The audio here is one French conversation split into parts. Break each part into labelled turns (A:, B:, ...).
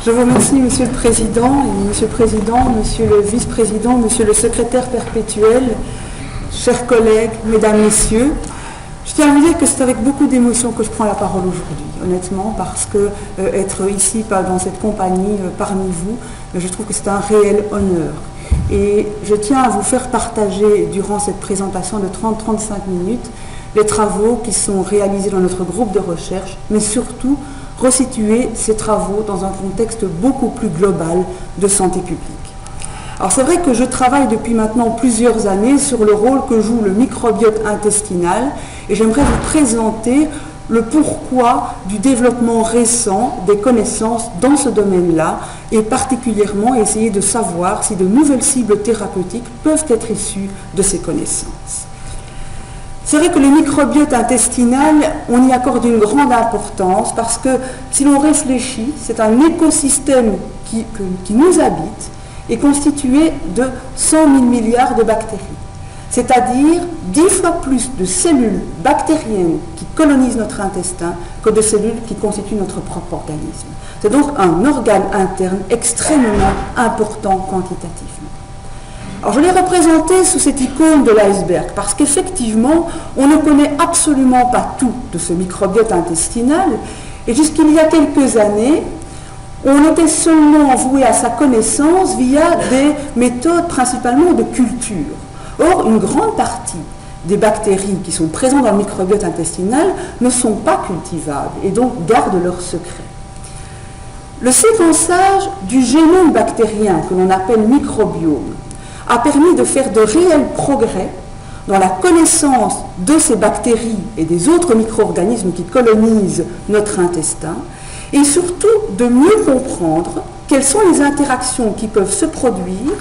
A: Je vous remercie, Monsieur le Président, Monsieur le Président, Monsieur le Vice-président, Monsieur le Secrétaire perpétuel, chers collègues, Mesdames, Messieurs. Je tiens à vous dire que c'est avec beaucoup d'émotion que je prends la parole aujourd'hui, honnêtement, parce que être ici, dans cette compagnie, parmi vous, je trouve que c'est un réel honneur. Et je tiens à vous faire partager, durant cette présentation de 30-35 minutes, les travaux qui sont réalisés dans notre groupe de recherche, mais surtout resituer ces travaux dans un contexte beaucoup plus global de santé publique. Alors c'est vrai que je travaille depuis maintenant plusieurs années sur le rôle que joue le microbiote intestinal et j'aimerais vous présenter le pourquoi du développement récent des connaissances dans ce domaine-là et particulièrement essayer de savoir si de nouvelles cibles thérapeutiques peuvent être issues de ces connaissances. C'est vrai que le microbiote intestinal, on y accorde une grande importance parce que si l'on réfléchit, c'est un écosystème qui nous habite et constitué de 100 000 milliards de bactéries. C'est-à-dire 10 fois plus de cellules bactériennes qui colonisent notre intestin que de cellules qui constituent notre propre organisme. C'est donc un organe interne extrêmement important quantitativement. Alors je l'ai représenté sous cette icône de l'iceberg parce qu'effectivement, on ne connaît absolument pas tout de ce microbiote intestinal et jusqu'il y a quelques années, on était seulement voué à sa connaissance via des méthodes principalement de culture. Or, une grande partie des bactéries qui sont présentes dans le microbiote intestinal ne sont pas cultivables et donc gardent leur secret. Le séquençage du génome bactérien que l'on appelle microbiome a permis de faire de réels progrès dans la connaissance de ces bactéries et des autres micro-organismes qui colonisent notre intestin et surtout de mieux comprendre quelles sont les interactions qui peuvent se produire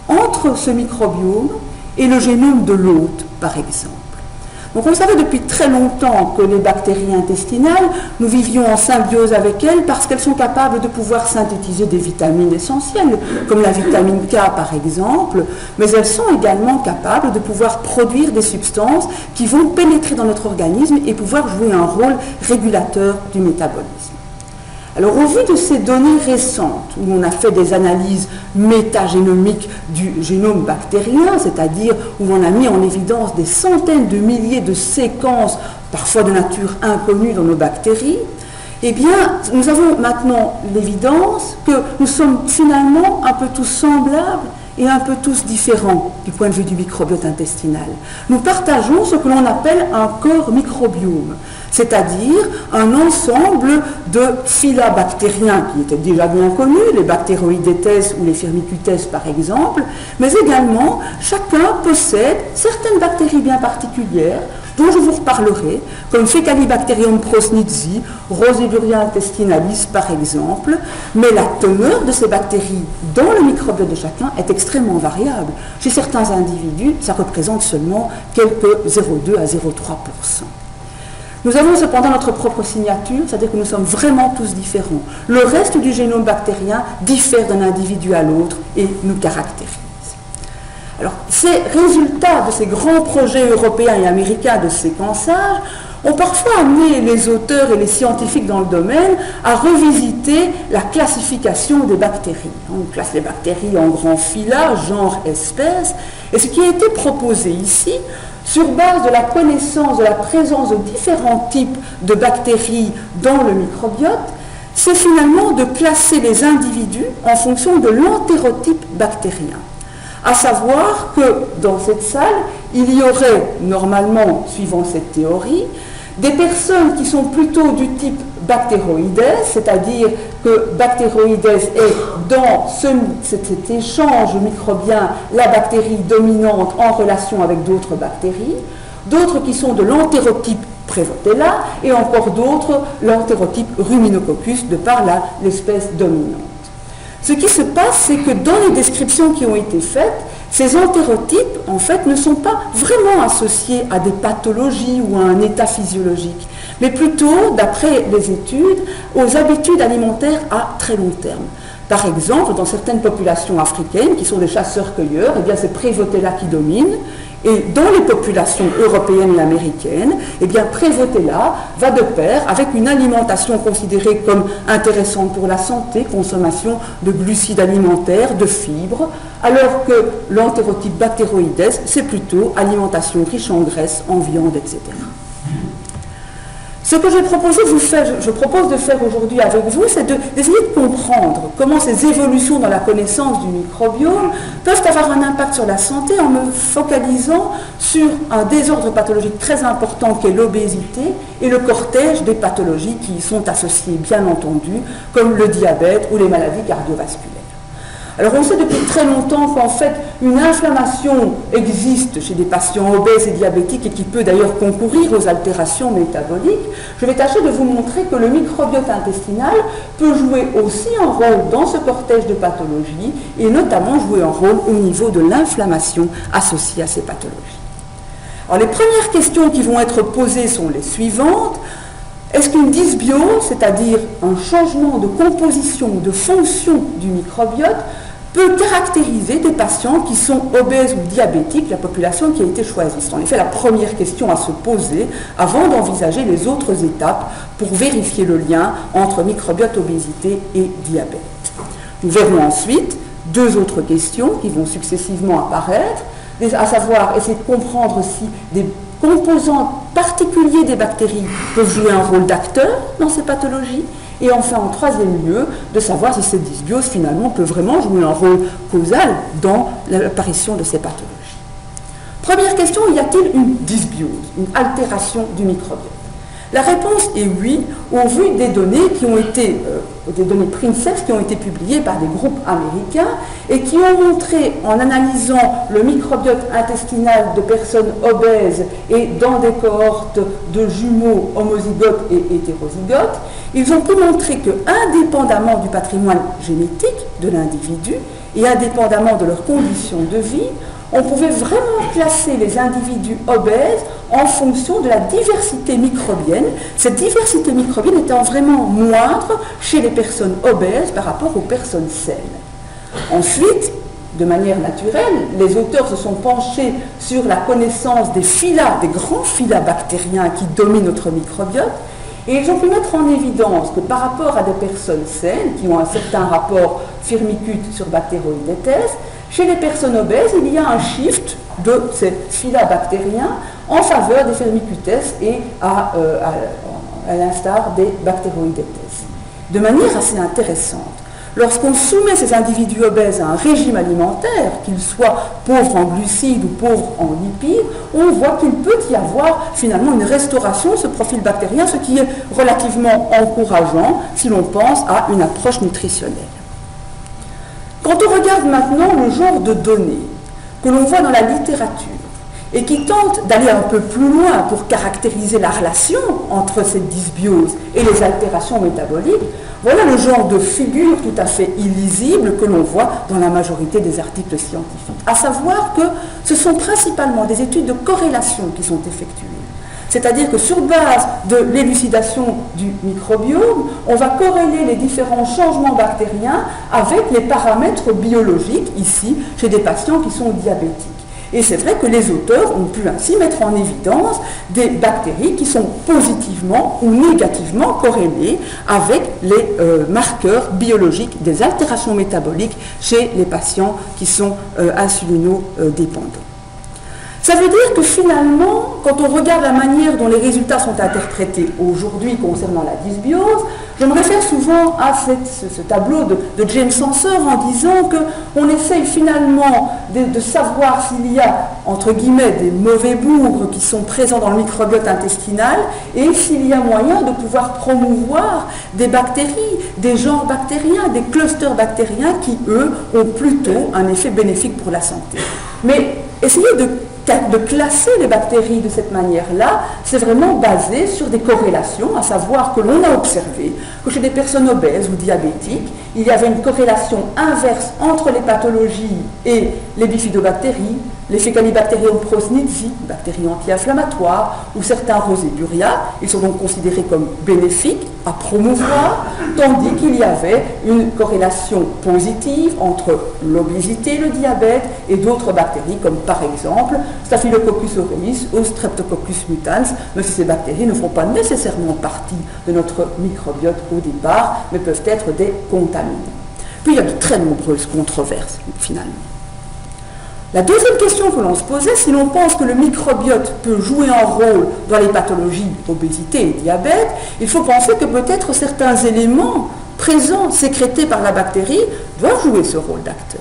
A: entre ce microbiome et le génome de l'hôte, par exemple. Donc on savait depuis très longtemps que les bactéries intestinales, nous vivions en symbiose avec elles parce qu'elles sont capables de pouvoir synthétiser des vitamines essentielles, comme la vitamine K par exemple, mais elles sont également capables de pouvoir produire des substances qui vont pénétrer dans notre organisme et pouvoir jouer un rôle régulateur du métabolisme. Alors au vu de ces données récentes, où on a fait des analyses métagénomiques du génome bactérien, c'est-à-dire où on a mis en évidence des centaines de milliers de séquences, parfois de nature inconnue dans nos bactéries, eh bien, nous avons maintenant l'évidence que nous sommes finalement un peu tous semblables et un peu tous différents du point de vue du microbiote intestinal. Nous partageons ce que l'on appelle un corps microbiome, c'est-à-dire un ensemble de phyla bactériens qui étaient déjà bien connus, les Bacteroidetes ou les Firmicutes par exemple, mais également chacun possède certaines bactéries bien particulières dont je vous reparlerai, comme Fecalibacterium prosnitzi, Roseburia intestinalis par exemple, mais la teneur de ces bactéries dans le microbiote de chacun est extrêmement variable. Chez certains individus, ça représente seulement quelques 0,2 à 0,3%. Nous avons cependant notre propre signature, c'est-à-dire que nous sommes vraiment tous différents. Le reste du génome bactérien diffère d'un individu à l'autre et nous caractérise. Alors, ces résultats de ces grands projets européens et américains de séquençage ont parfois amené les auteurs et les scientifiques dans le domaine à revisiter la classification des bactéries. On classe les bactéries en grands phyla, genre, espèces, et ce qui a été proposé ici, sur base de la connaissance de la présence de différents types de bactéries dans le microbiote, c'est finalement de classer les individus en fonction de l'entérotype bactérien. À savoir que dans cette salle, il y aurait normalement, suivant cette théorie, des personnes qui sont plutôt du type Bacteroides, c'est-à-dire que Bacteroides est dans cet échange microbien la bactérie dominante en relation avec d'autres bactéries, d'autres qui sont de l'entérotype Prevotella et encore d'autres l'entérotype Ruminococcus de par l'espèce dominante. Ce qui se passe, c'est que dans les descriptions qui ont été faites, ces entérotypes, en fait, ne sont pas vraiment associés à des pathologies ou à un état physiologique, mais plutôt, d'après les études, aux habitudes alimentaires à très long terme. Par exemple, dans certaines populations africaines, qui sont des chasseurs-cueilleurs, eh bien c'est Prevotella qui domine, Et dans les populations européennes et américaines, eh bien, prévoter là va de pair avec une alimentation considérée comme intéressante pour la santé, consommation de glucides alimentaires, de fibres, alors que l'entérotype Bacteroides, c'est plutôt alimentation riche en graisse, en viande, etc. Ce que je propose de faire aujourd'hui avec vous, c'est d'essayer de comprendre comment ces évolutions dans la connaissance du microbiome peuvent avoir un impact sur la santé en me focalisant sur un désordre pathologique très important qu'est l'obésité et le cortège des pathologies qui y sont associées, bien entendu, comme le diabète ou les maladies cardiovasculaires. Alors on sait depuis très longtemps qu'en fait une inflammation existe chez des patients obèses et diabétiques et qui peut d'ailleurs concourir aux altérations métaboliques. Je vais tâcher de vous montrer que le microbiote intestinal peut jouer aussi un rôle dans ce cortège de pathologies et notamment jouer un rôle au niveau de l'inflammation associée à ces pathologies. Alors les premières questions qui vont être posées sont les suivantes. Est-ce qu'une dysbiose, c'est-à-dire un changement de composition, de fonction du microbiote, peut caractériser des patients qui sont obèses ou diabétiques, la population qui a été choisie? C'est en effet la première question à se poser avant d'envisager les autres étapes pour vérifier le lien entre microbiote, obésité et diabète. Nous verrons ensuite deux autres questions qui vont successivement apparaître, à savoir essayer de comprendre si des composants particuliers des bactéries peuvent jouer un rôle d'acteur dans ces pathologies, et enfin, en troisième lieu, de savoir si cette dysbiose, finalement, peut vraiment jouer un rôle causal dans l'apparition de ces pathologies. Première question, y a-t-il une dysbiose, une altération du microbiote? La réponse est oui, au vu des données qui ont été, des données Princeps qui ont été publiées par des groupes américains et qui ont montré, en analysant le microbiote intestinal de personnes obèses et dans des cohortes de jumeaux homozygotes et hétérozygotes, ils ont pu montrer que, indépendamment du patrimoine génétique de l'individu et indépendamment de leurs conditions de vie, on pouvait vraiment classer les individus obèses en fonction de la diversité microbienne. Cette diversité microbienne étant vraiment moindre chez les personnes obèses par rapport aux personnes saines. Ensuite, de manière naturelle, les auteurs se sont penchés sur la connaissance des phyla, des grands phyla bactériens qui dominent notre microbiote, et ils ont pu mettre en évidence que par rapport à des personnes saines, qui ont un certain rapport Firmicutes sur Bacteroidetes, chez les personnes obèses, il y a un shift de ces phyla bactériens en faveur des Firmicutes et à l'instar des Bacteroidetes. De manière assez intéressante. Lorsqu'on soumet ces individus obèses à un régime alimentaire, qu'ils soient pauvres en glucides ou pauvres en lipides, on voit qu'il peut y avoir finalement une restauration de ce profil bactérien, ce qui est relativement encourageant si l'on pense à une approche nutritionnelle. Quand on regarde maintenant le genre de données que l'on voit dans la littérature et qui tentent d'aller un peu plus loin pour caractériser la relation entre cette dysbiose et les altérations métaboliques, voilà le genre de figure tout à fait illisible que l'on voit dans la majorité des articles scientifiques. À savoir que ce sont principalement des études de corrélation qui sont effectuées. C'est-à-dire que sur base de l'élucidation du microbiome, on va corréler les différents changements bactériens avec les paramètres biologiques, ici, chez des patients qui sont diabétiques. Et c'est vrai que les auteurs ont pu ainsi mettre en évidence des bactéries qui sont positivement ou négativement corrélées avec les marqueurs biologiques des altérations métaboliques chez les patients qui sont insulinodépendants. Ça veut dire que finalement, quand on regarde la manière dont les résultats sont interprétés aujourd'hui concernant la dysbiose, je me réfère souvent à ce tableau de James Ensor en disant qu'on essaye finalement de savoir s'il y a, entre guillemets, des mauvais bougres qui sont présents dans le microbiote intestinal et s'il y a moyen de pouvoir promouvoir des bactéries, des genres bactériens, des clusters bactériens qui, eux, ont plutôt un effet bénéfique pour la santé. Mais essayer de classer les bactéries de cette manière-là, c'est vraiment basé sur des corrélations, à savoir que l'on a observé que chez des personnes obèses ou diabétiques, il y avait une corrélation inverse entre les pathologies et les bifidobactéries, les Faecalibacterium prosnitzi, bactéries anti-inflammatoires, ou certains Roseburia, ils sont donc considérés comme bénéfiques à promouvoir, tandis qu'il y avait une corrélation positive entre l'obésité, le diabète et d'autres bactéries, comme par exemple Staphylococcus aureus ou Streptococcus mutans, même si ces bactéries ne font pas nécessairement partie de notre microbiote au départ, mais peuvent être des contaminants. Puis il y a de très nombreuses controverses, finalement. La deuxième question que l'on se posait, si l'on pense que le microbiote peut jouer un rôle dans les pathologies obésité et diabète, il faut penser que peut-être certains éléments présents, sécrétés par la bactérie, doivent jouer ce rôle d'acteur.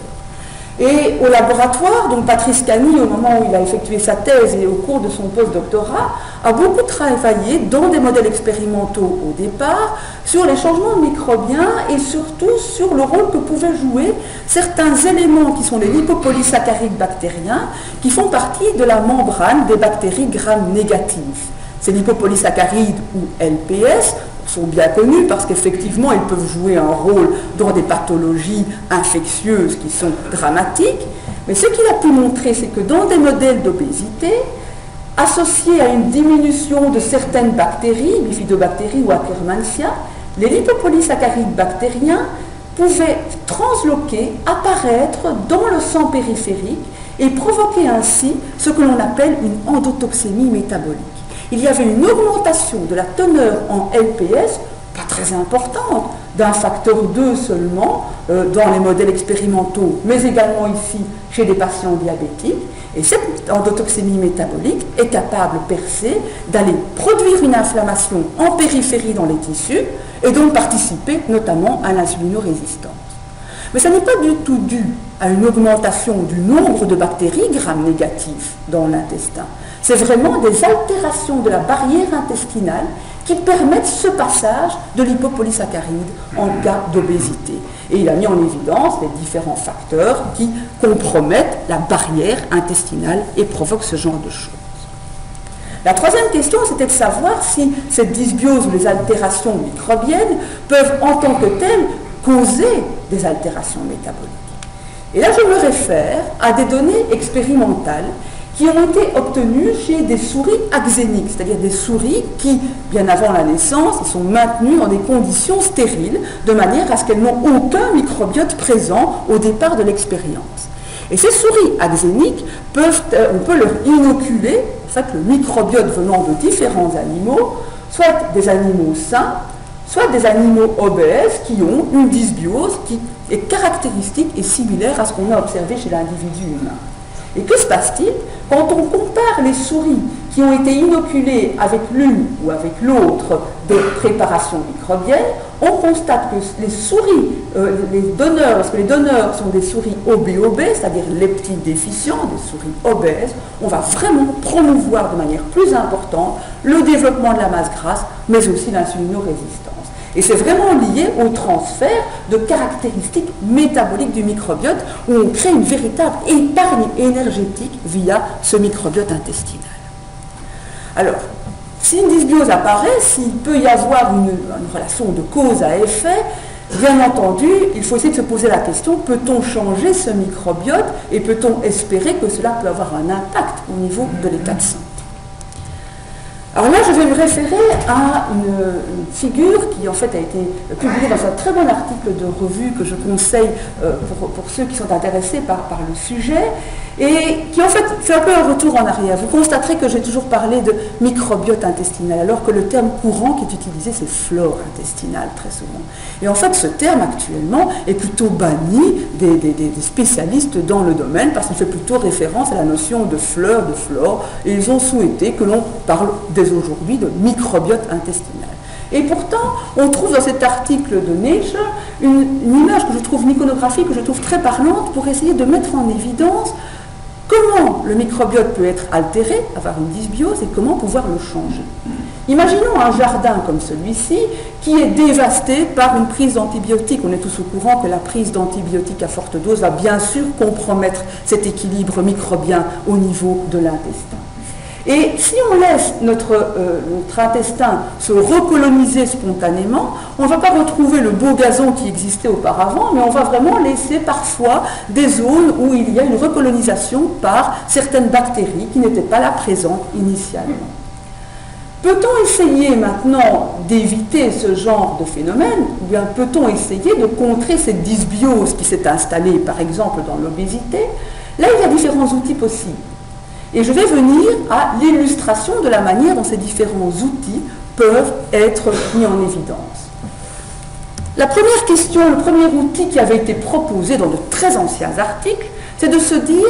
A: Et au laboratoire, donc Patrice Cani, au moment où il a effectué sa thèse et au cours de son post-doctorat, a beaucoup travaillé dans des modèles expérimentaux au départ sur les changements microbiens et surtout sur le rôle que pouvaient jouer certains éléments qui sont les lipopolysaccharides bactériens qui font partie de la membrane des bactéries gram-négatives. Ces lipopolysaccharides ou LPS sont bien connus parce qu'effectivement ils peuvent jouer un rôle dans des pathologies infectieuses qui sont dramatiques, mais ce qu'il a pu montrer, c'est que dans des modèles d'obésité, associés à une diminution de certaines bactéries, bifidobactéries ou Akkermansia, les lipopolysaccharides bactériens pouvaient transloquer, apparaître dans le sang périphérique et provoquer ainsi ce que l'on appelle une endotoxémie métabolique. Il y avait une augmentation de la teneur en LPS, pas très importante, d'un facteur 2 seulement dans les modèles expérimentaux, mais également ici chez des patients diabétiques. Et cette endotoxémie métabolique est capable, per se, d'aller produire une inflammation en périphérie dans les tissus et donc participer notamment à l'insulinorésistance. Mais ça n'est pas du tout dû à une augmentation du nombre de bactéries gram-négatives dans l'intestin. C'est vraiment des altérations de la barrière intestinale qui permettent ce passage de lipopolysaccharides en cas d'obésité. Et il a mis en évidence les différents facteurs qui compromettent la barrière intestinale et provoquent ce genre de choses. La troisième question, c'était de savoir si cette dysbiose ou les altérations microbiennes peuvent en tant que telles causer des altérations métaboliques. Et là, je me réfère à des données expérimentales qui ont été obtenues chez des souris axéniques, c'est-à-dire des souris qui, bien avant la naissance, sont maintenues dans des conditions stériles, de manière à ce qu'elles n'ont aucun microbiote présent au départ de l'expérience. Et ces souris axéniques, on peut leur inoculer, en fait, le microbiote venant de différents animaux, soit des animaux sains, soit des animaux obèses qui ont une dysbiose qui est caractéristique et similaire à ce qu'on a observé chez l'individu humain. Et que se passe-t-il quand on compare les souris qui ont été inoculées avec l'une ou avec l'autre de préparation microbienne? On constate que les souris, les donneurs, parce que les donneurs sont des souris OB, c'est-à-dire leptines déficients, des souris obèses, on va vraiment promouvoir de manière plus importante le développement de la masse grasse, mais aussi l'insulinorésistance. Et c'est vraiment lié au transfert de caractéristiques métaboliques du microbiote où on crée une véritable épargne énergétique via ce microbiote intestinal. Alors, si une dysbiose apparaît, s'il peut y avoir une relation de cause à effet, bien entendu, il faut essayer de se poser la question, peut-on changer ce microbiote et peut-on espérer que cela peut avoir un impact au niveau de l'état de santé? Alors là, je vais me référer à une figure qui en fait a été publiée dans un très bon article de revue que je conseille pour ceux qui sont intéressés par le sujet et qui en fait fait un peu un retour en arrière. Vous constaterez que j'ai toujours parlé de microbiote intestinal alors que le terme courant qui est utilisé c'est flore intestinale très souvent. Et en fait ce terme actuellement est plutôt banni des spécialistes dans le domaine parce qu'il fait plutôt référence à la notion de fleur, de flore et ils ont souhaité que l'on parle dès aujourd'hui de microbiote intestinal. Et pourtant, on trouve dans cet article de Nature une image que je trouve, une iconographie que je trouve très parlante pour essayer de mettre en évidence comment le microbiote peut être altéré, avoir une dysbiose et comment pouvoir le changer. Imaginons un jardin comme celui-ci qui est dévasté par une prise d'antibiotiques. On est tous au courant que la prise d'antibiotiques à forte dose va bien sûr compromettre cet équilibre microbien au niveau de l'intestin. Et si on laisse notre intestin se recoloniser spontanément, on ne va pas retrouver le beau gazon qui existait auparavant, mais on va vraiment laisser parfois des zones où il y a une recolonisation par certaines bactéries qui n'étaient pas là présentes initialement. Peut-on essayer maintenant d'éviter ce genre de phénomène, ou bien peut-on essayer de contrer cette dysbiose qui s'est installée par exemple dans l'obésité? Là, il y a différents outils possibles. Et je vais venir à l'illustration de la manière dont ces différents outils peuvent être mis en évidence. La première question, le premier outil qui avait été proposé dans de très anciens articles, c'est de se dire,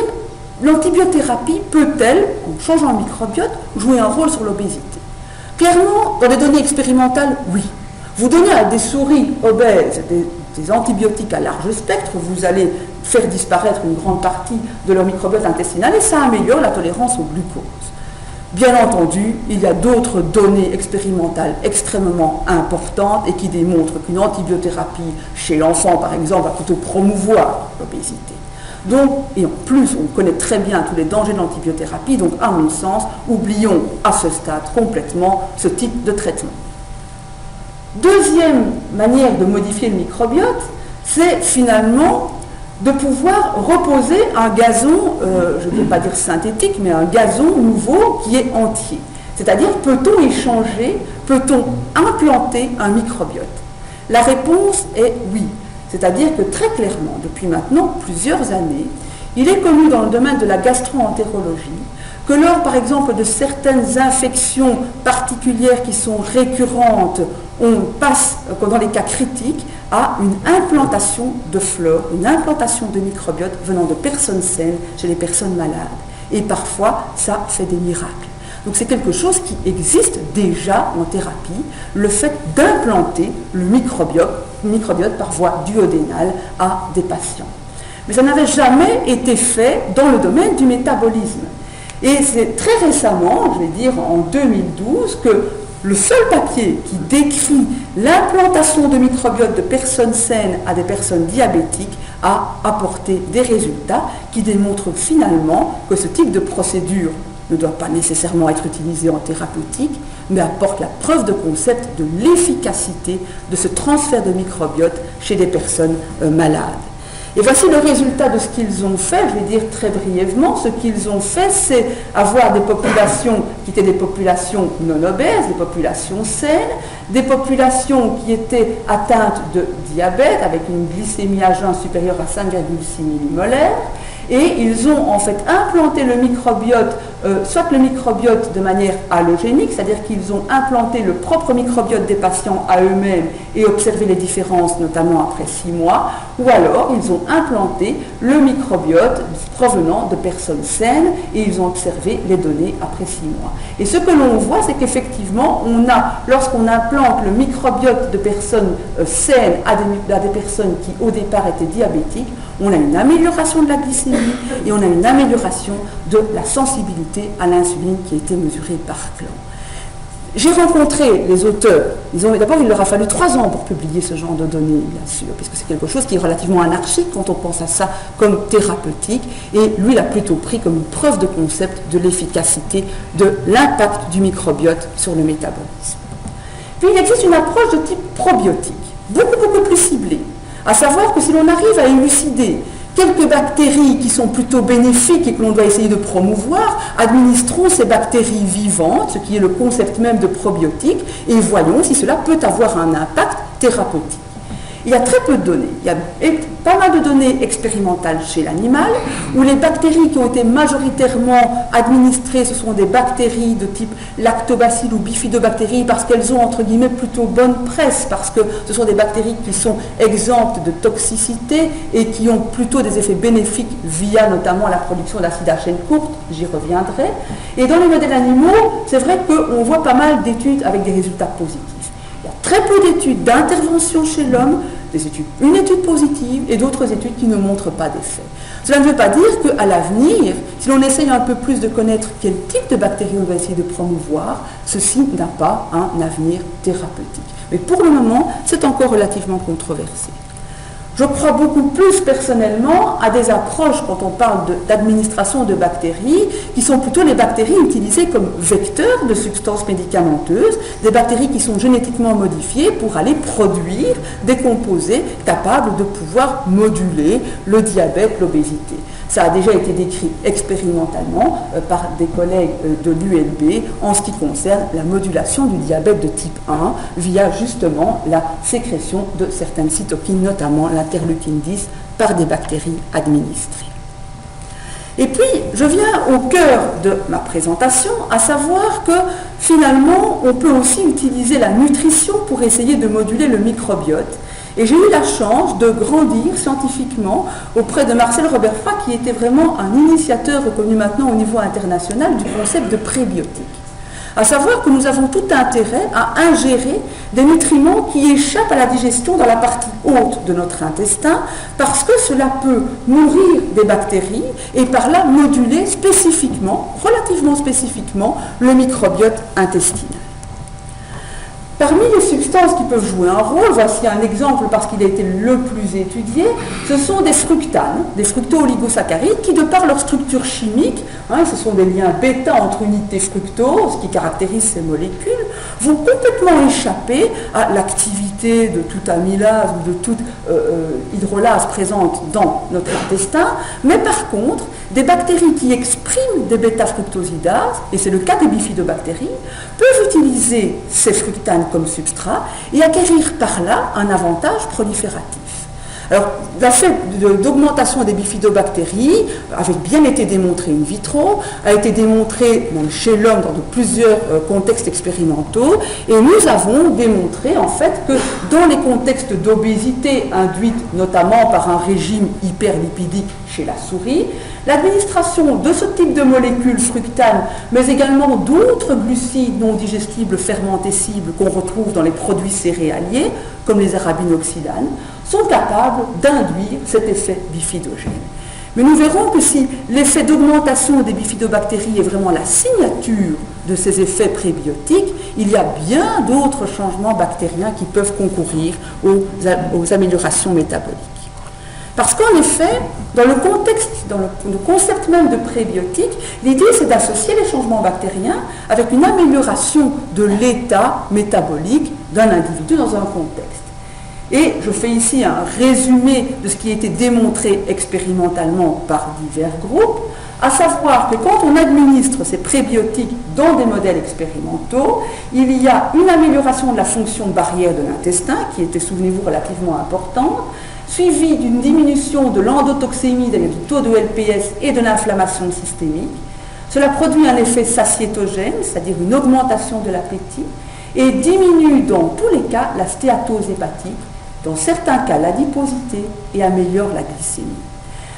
A: l'antibiothérapie peut-elle, en changeant le microbiote, jouer un rôle sur l'obésité? Clairement, dans les données expérimentales, oui. Vous donnez à des souris obèses des antibiotiques à large spectre, vous allez faire disparaître une grande partie de leur microbiote intestinal et ça améliore la tolérance au glucose. Bien entendu, il y a d'autres données expérimentales extrêmement importantes et qui démontrent qu'une antibiothérapie chez l'enfant, par exemple, va plutôt promouvoir l'obésité. Donc, et en plus, on connaît très bien tous les dangers de l'antibiothérapie, donc à mon sens, oublions à ce stade complètement ce type de traitement. Deuxième manière de modifier le microbiote, c'est finalement de pouvoir reposer un gazon, je ne vais pas dire synthétique, mais un gazon nouveau qui est entier. C'est-à-dire, peut-on échanger, peut-on implanter un microbiote? La réponse est oui. C'est-à-dire que très clairement, depuis maintenant plusieurs années, il est connu dans le domaine de la gastro-entérologie que lors, par exemple, de certaines infections particulières qui sont récurrentes, on passe, dans les cas critiques, à une implantation de flore, une implantation de microbiote venant de personnes saines chez les personnes malades. Et parfois, ça fait des miracles. Donc c'est quelque chose qui existe déjà en thérapie, le fait d'implanter le microbiote par voie duodénale à des patients. Mais ça n'avait jamais été fait dans le domaine du métabolisme. Et c'est très récemment, je vais dire en 2012, que le seul papier qui décrit l'implantation de microbiote de personnes saines à des personnes diabétiques a apporté des résultats qui démontrent finalement que ce type de procédure ne doit pas nécessairement être utilisé en thérapeutique, mais apporte la preuve de concept de l'efficacité de ce transfert de microbiote chez des personnes malades. Et voici le résultat de ce qu'ils ont fait, je vais dire très brièvement. Ce qu'ils ont fait, c'est avoir des populations qui étaient des populations non obèses, des populations saines, des populations qui étaient atteintes de diabète avec une glycémie à jeun supérieure à 5,6 millimolaires. Et ils ont en fait implanté le microbiote, soit le microbiote de manière allogénique, c'est-à-dire qu'ils ont implanté le propre microbiote des patients à eux-mêmes et observé les différences, notamment après 6 mois, ou alors ils ont implanté le microbiote provenant de personnes saines et ils ont observé les données après 6 mois. Et ce que l'on voit, c'est qu'effectivement, lorsqu'on implante le microbiote de personnes saines à des personnes qui au départ étaient diabétiques, on a une amélioration de la glycémie et on a une amélioration de la sensibilité à l'insuline qui a été mesurée par Clan. J'ai rencontré les auteurs. D'abord, il leur a fallu 3 ans pour publier ce genre de données, bien sûr, puisque c'est quelque chose qui est relativement anarchique quand on pense à ça comme thérapeutique. Et lui, il a plutôt pris comme une preuve de concept de l'efficacité de l'impact du microbiote sur le métabolisme. Puis, il existe une approche de type probiotique, beaucoup plus ciblée. À savoir que si l'on arrive à élucider quelques bactéries qui sont plutôt bénéfiques et que l'on doit essayer de promouvoir, administrons ces bactéries vivantes, ce qui est le concept même de probiotique, et voyons si cela peut avoir un impact thérapeutique. Il y a très peu de données. Il y a pas mal de données expérimentales chez l'animal, où les bactéries qui ont été majoritairement administrées, ce sont des bactéries de type lactobacilles ou bifidobactéries, parce qu'elles ont, entre guillemets, plutôt bonne presse, parce que ce sont des bactéries qui sont exemptes de toxicité et qui ont plutôt des effets bénéfiques via notamment la production d'acides à chaîne courte, j'y reviendrai. Et dans les modèles animaux, c'est vrai qu'on voit pas mal d'études avec des résultats positifs. Il y a très peu d'études d'intervention chez l'homme, une étude positive et d'autres études qui ne montrent pas d'effet. Cela ne veut pas dire qu'à l'avenir, si l'on essaye un peu plus de connaître quel type de bactéries on va essayer de promouvoir, ceci n'a pas un avenir thérapeutique. Mais pour le moment, c'est encore relativement controversé. Je crois beaucoup plus personnellement à des approches quand on parle d'administration de bactéries, qui sont plutôt les bactéries utilisées comme vecteurs de substances médicamenteuses, des bactéries qui sont génétiquement modifiées pour aller produire des composés capables de pouvoir moduler le diabète, l'obésité. Ça a déjà été décrit expérimentalement par des collègues de l'ULB en ce qui concerne la modulation du diabète de type 1 via justement la sécrétion de certaines cytokines, notamment l'interleukine 10, par des bactéries administrées. Et puis, je viens au cœur de ma présentation, à savoir que finalement, on peut aussi utiliser la nutrition pour essayer de moduler le microbiote. Et j'ai eu la chance de grandir scientifiquement auprès de Marcel Robert Froid, qui était vraiment un initiateur reconnu maintenant au niveau international du concept de prébiotique. À savoir que nous avons tout intérêt à ingérer des nutriments qui échappent à la digestion dans la partie haute de notre intestin, parce que cela peut nourrir des bactéries et par là moduler spécifiquement, relativement spécifiquement, le microbiote intestinal. Parmi les substances qui peuvent jouer un rôle, voici un exemple parce qu'il a été le plus étudié, ce sont des fructanes, des fructo-oligosaccharides qui, de par leur structure chimique, ce sont des liens bêta entre unités fructose qui caractérisent ces molécules, vont complètement échapper à l'activité de toute amylase ou de toute hydrolase présente dans notre intestin, mais par contre, des bactéries qui expriment des bêta-fructosidases, et c'est le cas des bifidobactéries, peuvent utiliser ces fructanes comme substrat et acquérir par là un avantage prolifératif. Alors, l'effet d'augmentation des bifidobactéries avait bien été démontré in vitro, a été démontré même chez l'homme dans de plusieurs contextes expérimentaux, et nous avons démontré en fait que dans les contextes d'obésité induite notamment par un régime hyperlipidique chez la souris, l'administration de ce type de molécules fructanes, mais également d'autres glucides non digestibles fermentescibles qu'on retrouve dans les produits céréaliers, comme les arabinoxylanes, sont capables d'induire cet effet bifidogène. Mais nous verrons que si l'effet d'augmentation des bifidobactéries est vraiment la signature de ces effets prébiotiques, il y a bien d'autres changements bactériens qui peuvent concourir aux améliorations métaboliques. Parce qu'en effet, dans le concept même de prébiotique, l'idée c'est d'associer les changements bactériens avec une amélioration de l'état métabolique d'un individu dans un contexte. Et je fais ici un résumé de ce qui a été démontré expérimentalement par divers groupes, à savoir que quand on administre ces prébiotiques dans des modèles expérimentaux, il y a une amélioration de la fonction barrière de l'intestin, qui était, souvenez-vous, relativement importante, suivie d'une diminution de l'endotoxémie, c'est-à-dire du taux de LPS et de l'inflammation systémique. Cela produit un effet satiétogène, c'est-à-dire une augmentation de l'appétit, et diminue dans tous les cas la stéatose hépatique, dans certains cas l'adiposité, et améliore la glycémie.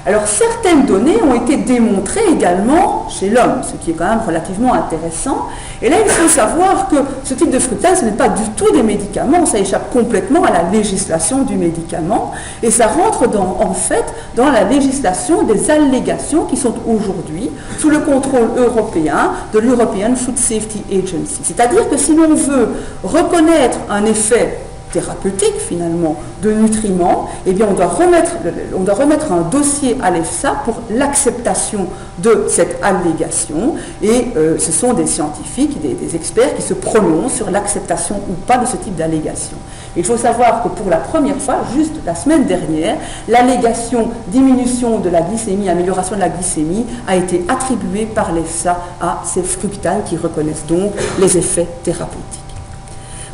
A: Alors certaines données ont été démontrées également chez l'homme, ce qui est quand même relativement intéressant. Et là, il faut savoir que ce type de fructane, ce n'est pas du tout des médicaments, ça échappe complètement à la législation du médicament, et ça rentre en fait dans la législation des allégations qui sont aujourd'hui sous le contrôle européen de l'European Food Safety Agency. C'est-à-dire que si l'on veut reconnaître un effet thérapeutique finalement de nutriments, eh bien on doit remettre un dossier à l'EFSA pour l'acceptation de cette allégation, et ce sont des scientifiques, des experts qui se prononcent sur l'acceptation ou pas de ce type d'allégation. Il faut savoir que pour la première fois, juste la semaine dernière, l'allégation diminution de la glycémie, amélioration de la glycémie a été attribuée par l'EFSA à ces fructanes qui reconnaissent donc les effets thérapeutiques.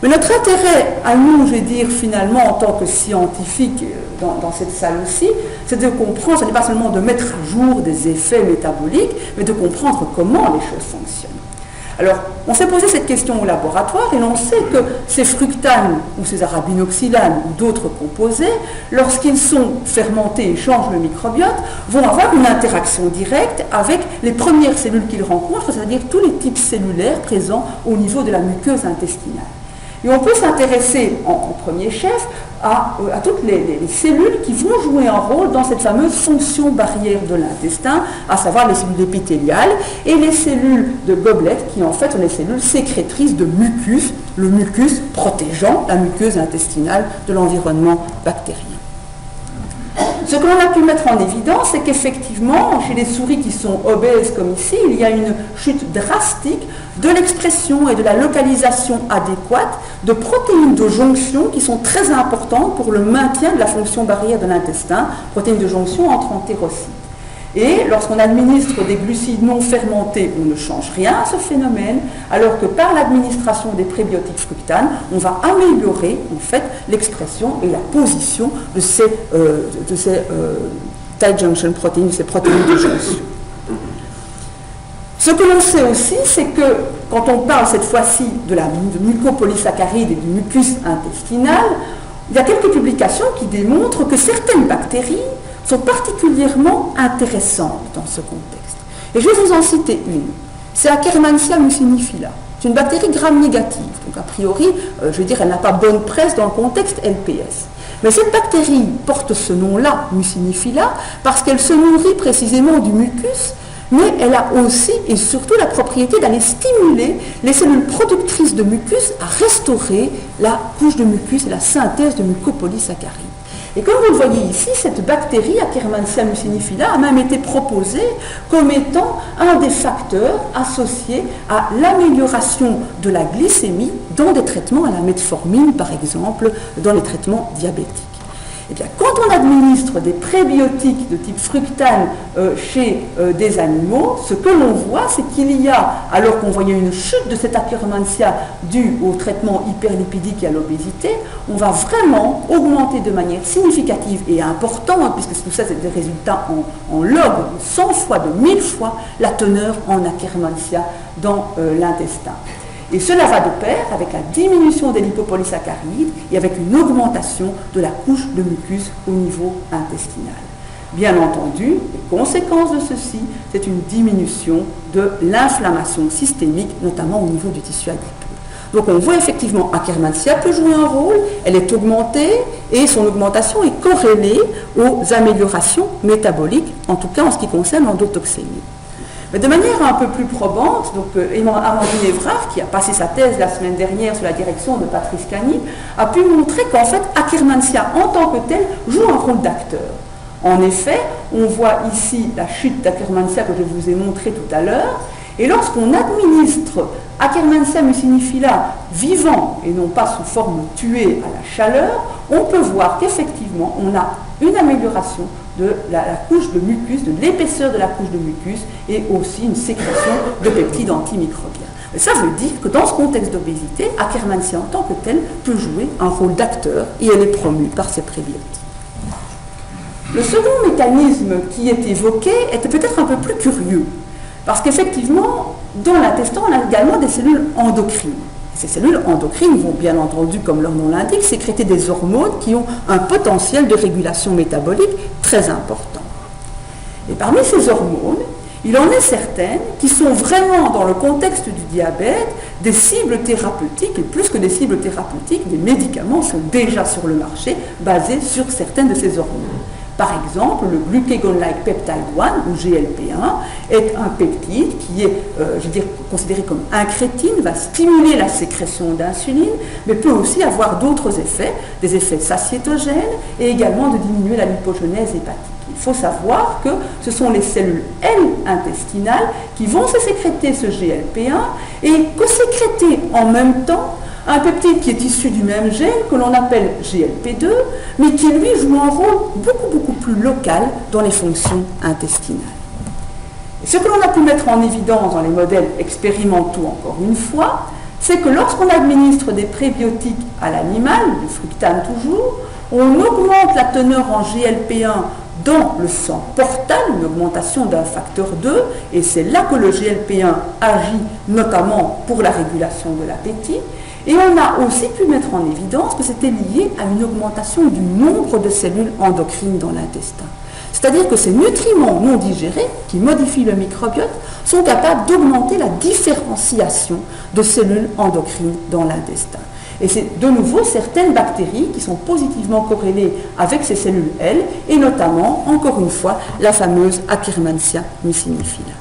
A: Mais notre intérêt à nous, je vais dire finalement en tant que scientifiques dans cette salle aussi, c'est de comprendre, ce n'est pas seulement de mettre à jour des effets métaboliques, mais de comprendre comment les choses fonctionnent. Alors, on s'est posé cette question au laboratoire et l'on sait que ces fructanes ou ces arabinoxylanes ou d'autres composés, lorsqu'ils sont fermentés et changent le microbiote, vont avoir une interaction directe avec les premières cellules qu'ils rencontrent, c'est-à-dire tous les types cellulaires présents au niveau de la muqueuse intestinale. Et on peut s'intéresser en premier chef à toutes les cellules qui vont jouer un rôle dans cette fameuse fonction barrière de l'intestin, à savoir les cellules épithéliales et les cellules de Goblet, qui en fait sont les cellules sécrétrices de mucus, le mucus protégeant la muqueuse intestinale de l'environnement bactérien. Ce que l'on a pu mettre en évidence, c'est qu'effectivement, chez les souris qui sont obèses comme ici, il y a une chute drastique de l'expression et de la localisation adéquate de protéines de jonction qui sont très importantes pour le maintien de la fonction barrière de l'intestin, protéines de jonction entre entérocytes. Et lorsqu'on administre des glucides non fermentés, on ne change rien à ce phénomène, alors que par l'administration des prébiotiques fructanes, on va améliorer en fait l'expression et la position de ces tight junction protéines, de ces protéines de jonction. Ce que l'on sait aussi, c'est que quand on parle cette fois-ci de mucopolysaccharide et du mucus intestinal, il y a quelques publications qui démontrent que certaines bactéries sont particulièrement intéressantes dans ce contexte. Et je vais vous en citer une. C'est Akkermansia mucinifila. C'est une bactérie gram-négative. Donc a priori, je veux dire, elle n'a pas bonne presse dans le contexte LPS. Mais cette bactérie porte ce nom-là, mucinifila, parce qu'elle se nourrit précisément du mucus, mais elle a aussi et surtout la propriété d'aller stimuler les cellules productrices de mucus à restaurer la couche de mucus et la synthèse de mucopolysaccharides. Et comme vous le voyez ici, cette bactérie, Akkermansia mucinifila, a même été proposée comme étant un des facteurs associés à l'amélioration de la glycémie dans des traitements à la metformine, par exemple, dans les traitements diabétiques. Eh bien, quand on administre des prébiotiques de type fructane chez des animaux, ce que l'on voit, c'est qu'il y a, alors qu'on voyait une chute de cette Akkermansia due au traitement hyperlipidique et à l'obésité, on va vraiment augmenter de manière significative et importante, puisque tout ça c'est des résultats en log, 100 fois, de 1000 fois, la teneur en Akkermansia dans l'intestin. Et cela va de pair avec la diminution des lipopolysaccharides et avec une augmentation de la couche de mucus au niveau intestinal. Bien entendu, les conséquences de ceci, c'est une diminution de l'inflammation systémique, notamment au niveau du tissu adipeux. Donc on voit effectivement Akkermansia peut jouer un rôle, elle est augmentée et son augmentation est corrélée aux améliorations métaboliques, en tout cas en ce qui concerne l'endotoxémie. Mais de manière un peu plus probante, donc Amandine Évrard, qui a passé sa thèse la semaine dernière sous la direction de Patrice Cagny, a pu montrer qu'en fait Akkermansia en tant que telle joue un rôle d'acteur. En effet, on voit ici la chute d'Akkermansia que je vous ai montré tout à l'heure, et lorsqu'on administre Akkermansia mucinifila vivant et non pas sous forme tuée à la chaleur, on peut voir qu'effectivement on a une amélioration de la couche de mucus, de l'épaisseur de la couche de mucus et aussi une sécrétion de peptides antimicrobiens. Mais ça veut dire que dans ce contexte d'obésité, Akkermansia en tant que telle peut jouer un rôle d'acteur et elle est promue par ses prébiotiques. Le second mécanisme qui est évoqué était peut-être un peu plus curieux, parce qu'effectivement, dans l'intestin, on a également des cellules endocrines. Ces cellules endocrines vont bien entendu, comme leur nom l'indique, sécréter des hormones qui ont un potentiel de régulation métabolique très important. Et parmi ces hormones, il en est certaines qui sont vraiment dans le contexte du diabète des cibles thérapeutiques, et plus que des cibles thérapeutiques, des médicaments sont déjà sur le marché basés sur certaines de ces hormones. Par exemple, le glucagon-like peptide 1, ou GLP1, est un peptide qui est, considéré comme incrétine, va stimuler la sécrétion d'insuline, mais peut aussi avoir d'autres effets, des effets satiétogènes, et également de diminuer la lipogenèse hépatique. Il faut savoir que ce sont les cellules L intestinales qui vont se sécréter ce GLP1, et co-sécréter en même temps un peptide qui est issu du même gène, que l'on appelle GLP2, mais qui lui joue un rôle beaucoup plus local dans les fonctions intestinales. Et ce que l'on a pu mettre en évidence dans les modèles expérimentaux, encore une fois, c'est que lorsqu'on administre des prébiotiques à l'animal, le fructane toujours, on augmente la teneur en GLP1 dans le sang portal, une augmentation d'un facteur 2, et c'est là que le GLP1 agit notamment pour la régulation de l'appétit. Et on a aussi pu mettre en évidence que c'était lié à une augmentation du nombre de cellules endocrines dans l'intestin. C'est-à-dire que ces nutriments non digérés, qui modifient le microbiote, sont capables d'augmenter la différenciation de cellules endocrines dans l'intestin. Et c'est de nouveau certaines bactéries qui sont positivement corrélées avec ces cellules L, et notamment, encore une fois, la fameuse Akkermansia mucinifila.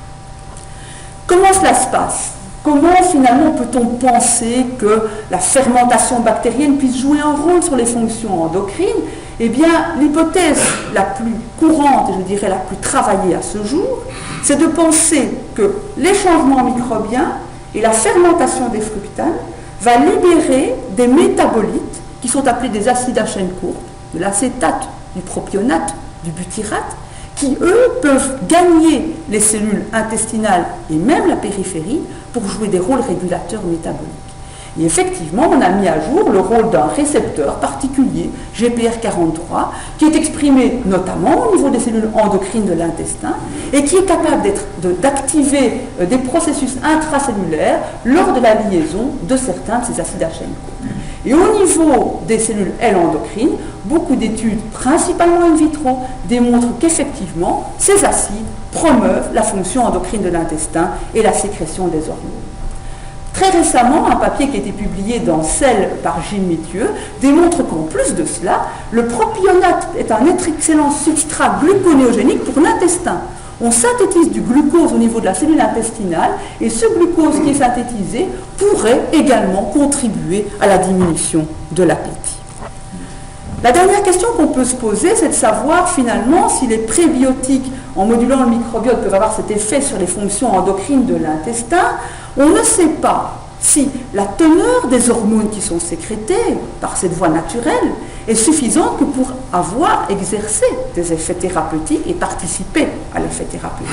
A: Comment cela se passe ? comment finalement peut-on penser que la fermentation bactérienne puisse jouer un rôle sur les fonctions endocrines? Eh bien, l'hypothèse la plus courante, et je dirais la plus travaillée à ce jour, c'est de penser que les changements microbiens et la fermentation des fructanes va libérer des métabolites qui sont appelés des acides à chaîne courte, de l'acétate, du propionate, du butyrate, qui, eux, peuvent gagner les cellules intestinales et même la périphérie pour jouer des rôles régulateurs métaboliques. Et effectivement, on a mis à jour le rôle d'un récepteur particulier, GPR43, qui est exprimé notamment au niveau des cellules endocrines de l'intestin et qui est capable d'activer des processus intracellulaires lors de la liaison de certains de ces acides à chaîne courte. Et au niveau des cellules endocrines, beaucoup d'études, principalement in vitro, démontrent qu'effectivement, ces acides promeuvent la fonction endocrine de l'intestin et la sécrétion des hormones. Très récemment, un papier qui a été publié dans Cell par Gilles Mithieu démontre qu'en plus de cela, le propionate est un excellent substrat gluconéogénique pour l'intestin. On synthétise du glucose au niveau de la cellule intestinale et ce glucose qui est synthétisé pourrait également contribuer à la diminution de l'appétit. La dernière question qu'on peut se poser, c'est de savoir finalement si les prébiotiques, en modulant le microbiote, peuvent avoir cet effet sur les fonctions endocrines de l'intestin. On ne sait pas si la teneur des hormones qui sont sécrétées par cette voie naturelle est suffisante que pour avoir exercé des effets thérapeutiques et participer à l'effet thérapeutique.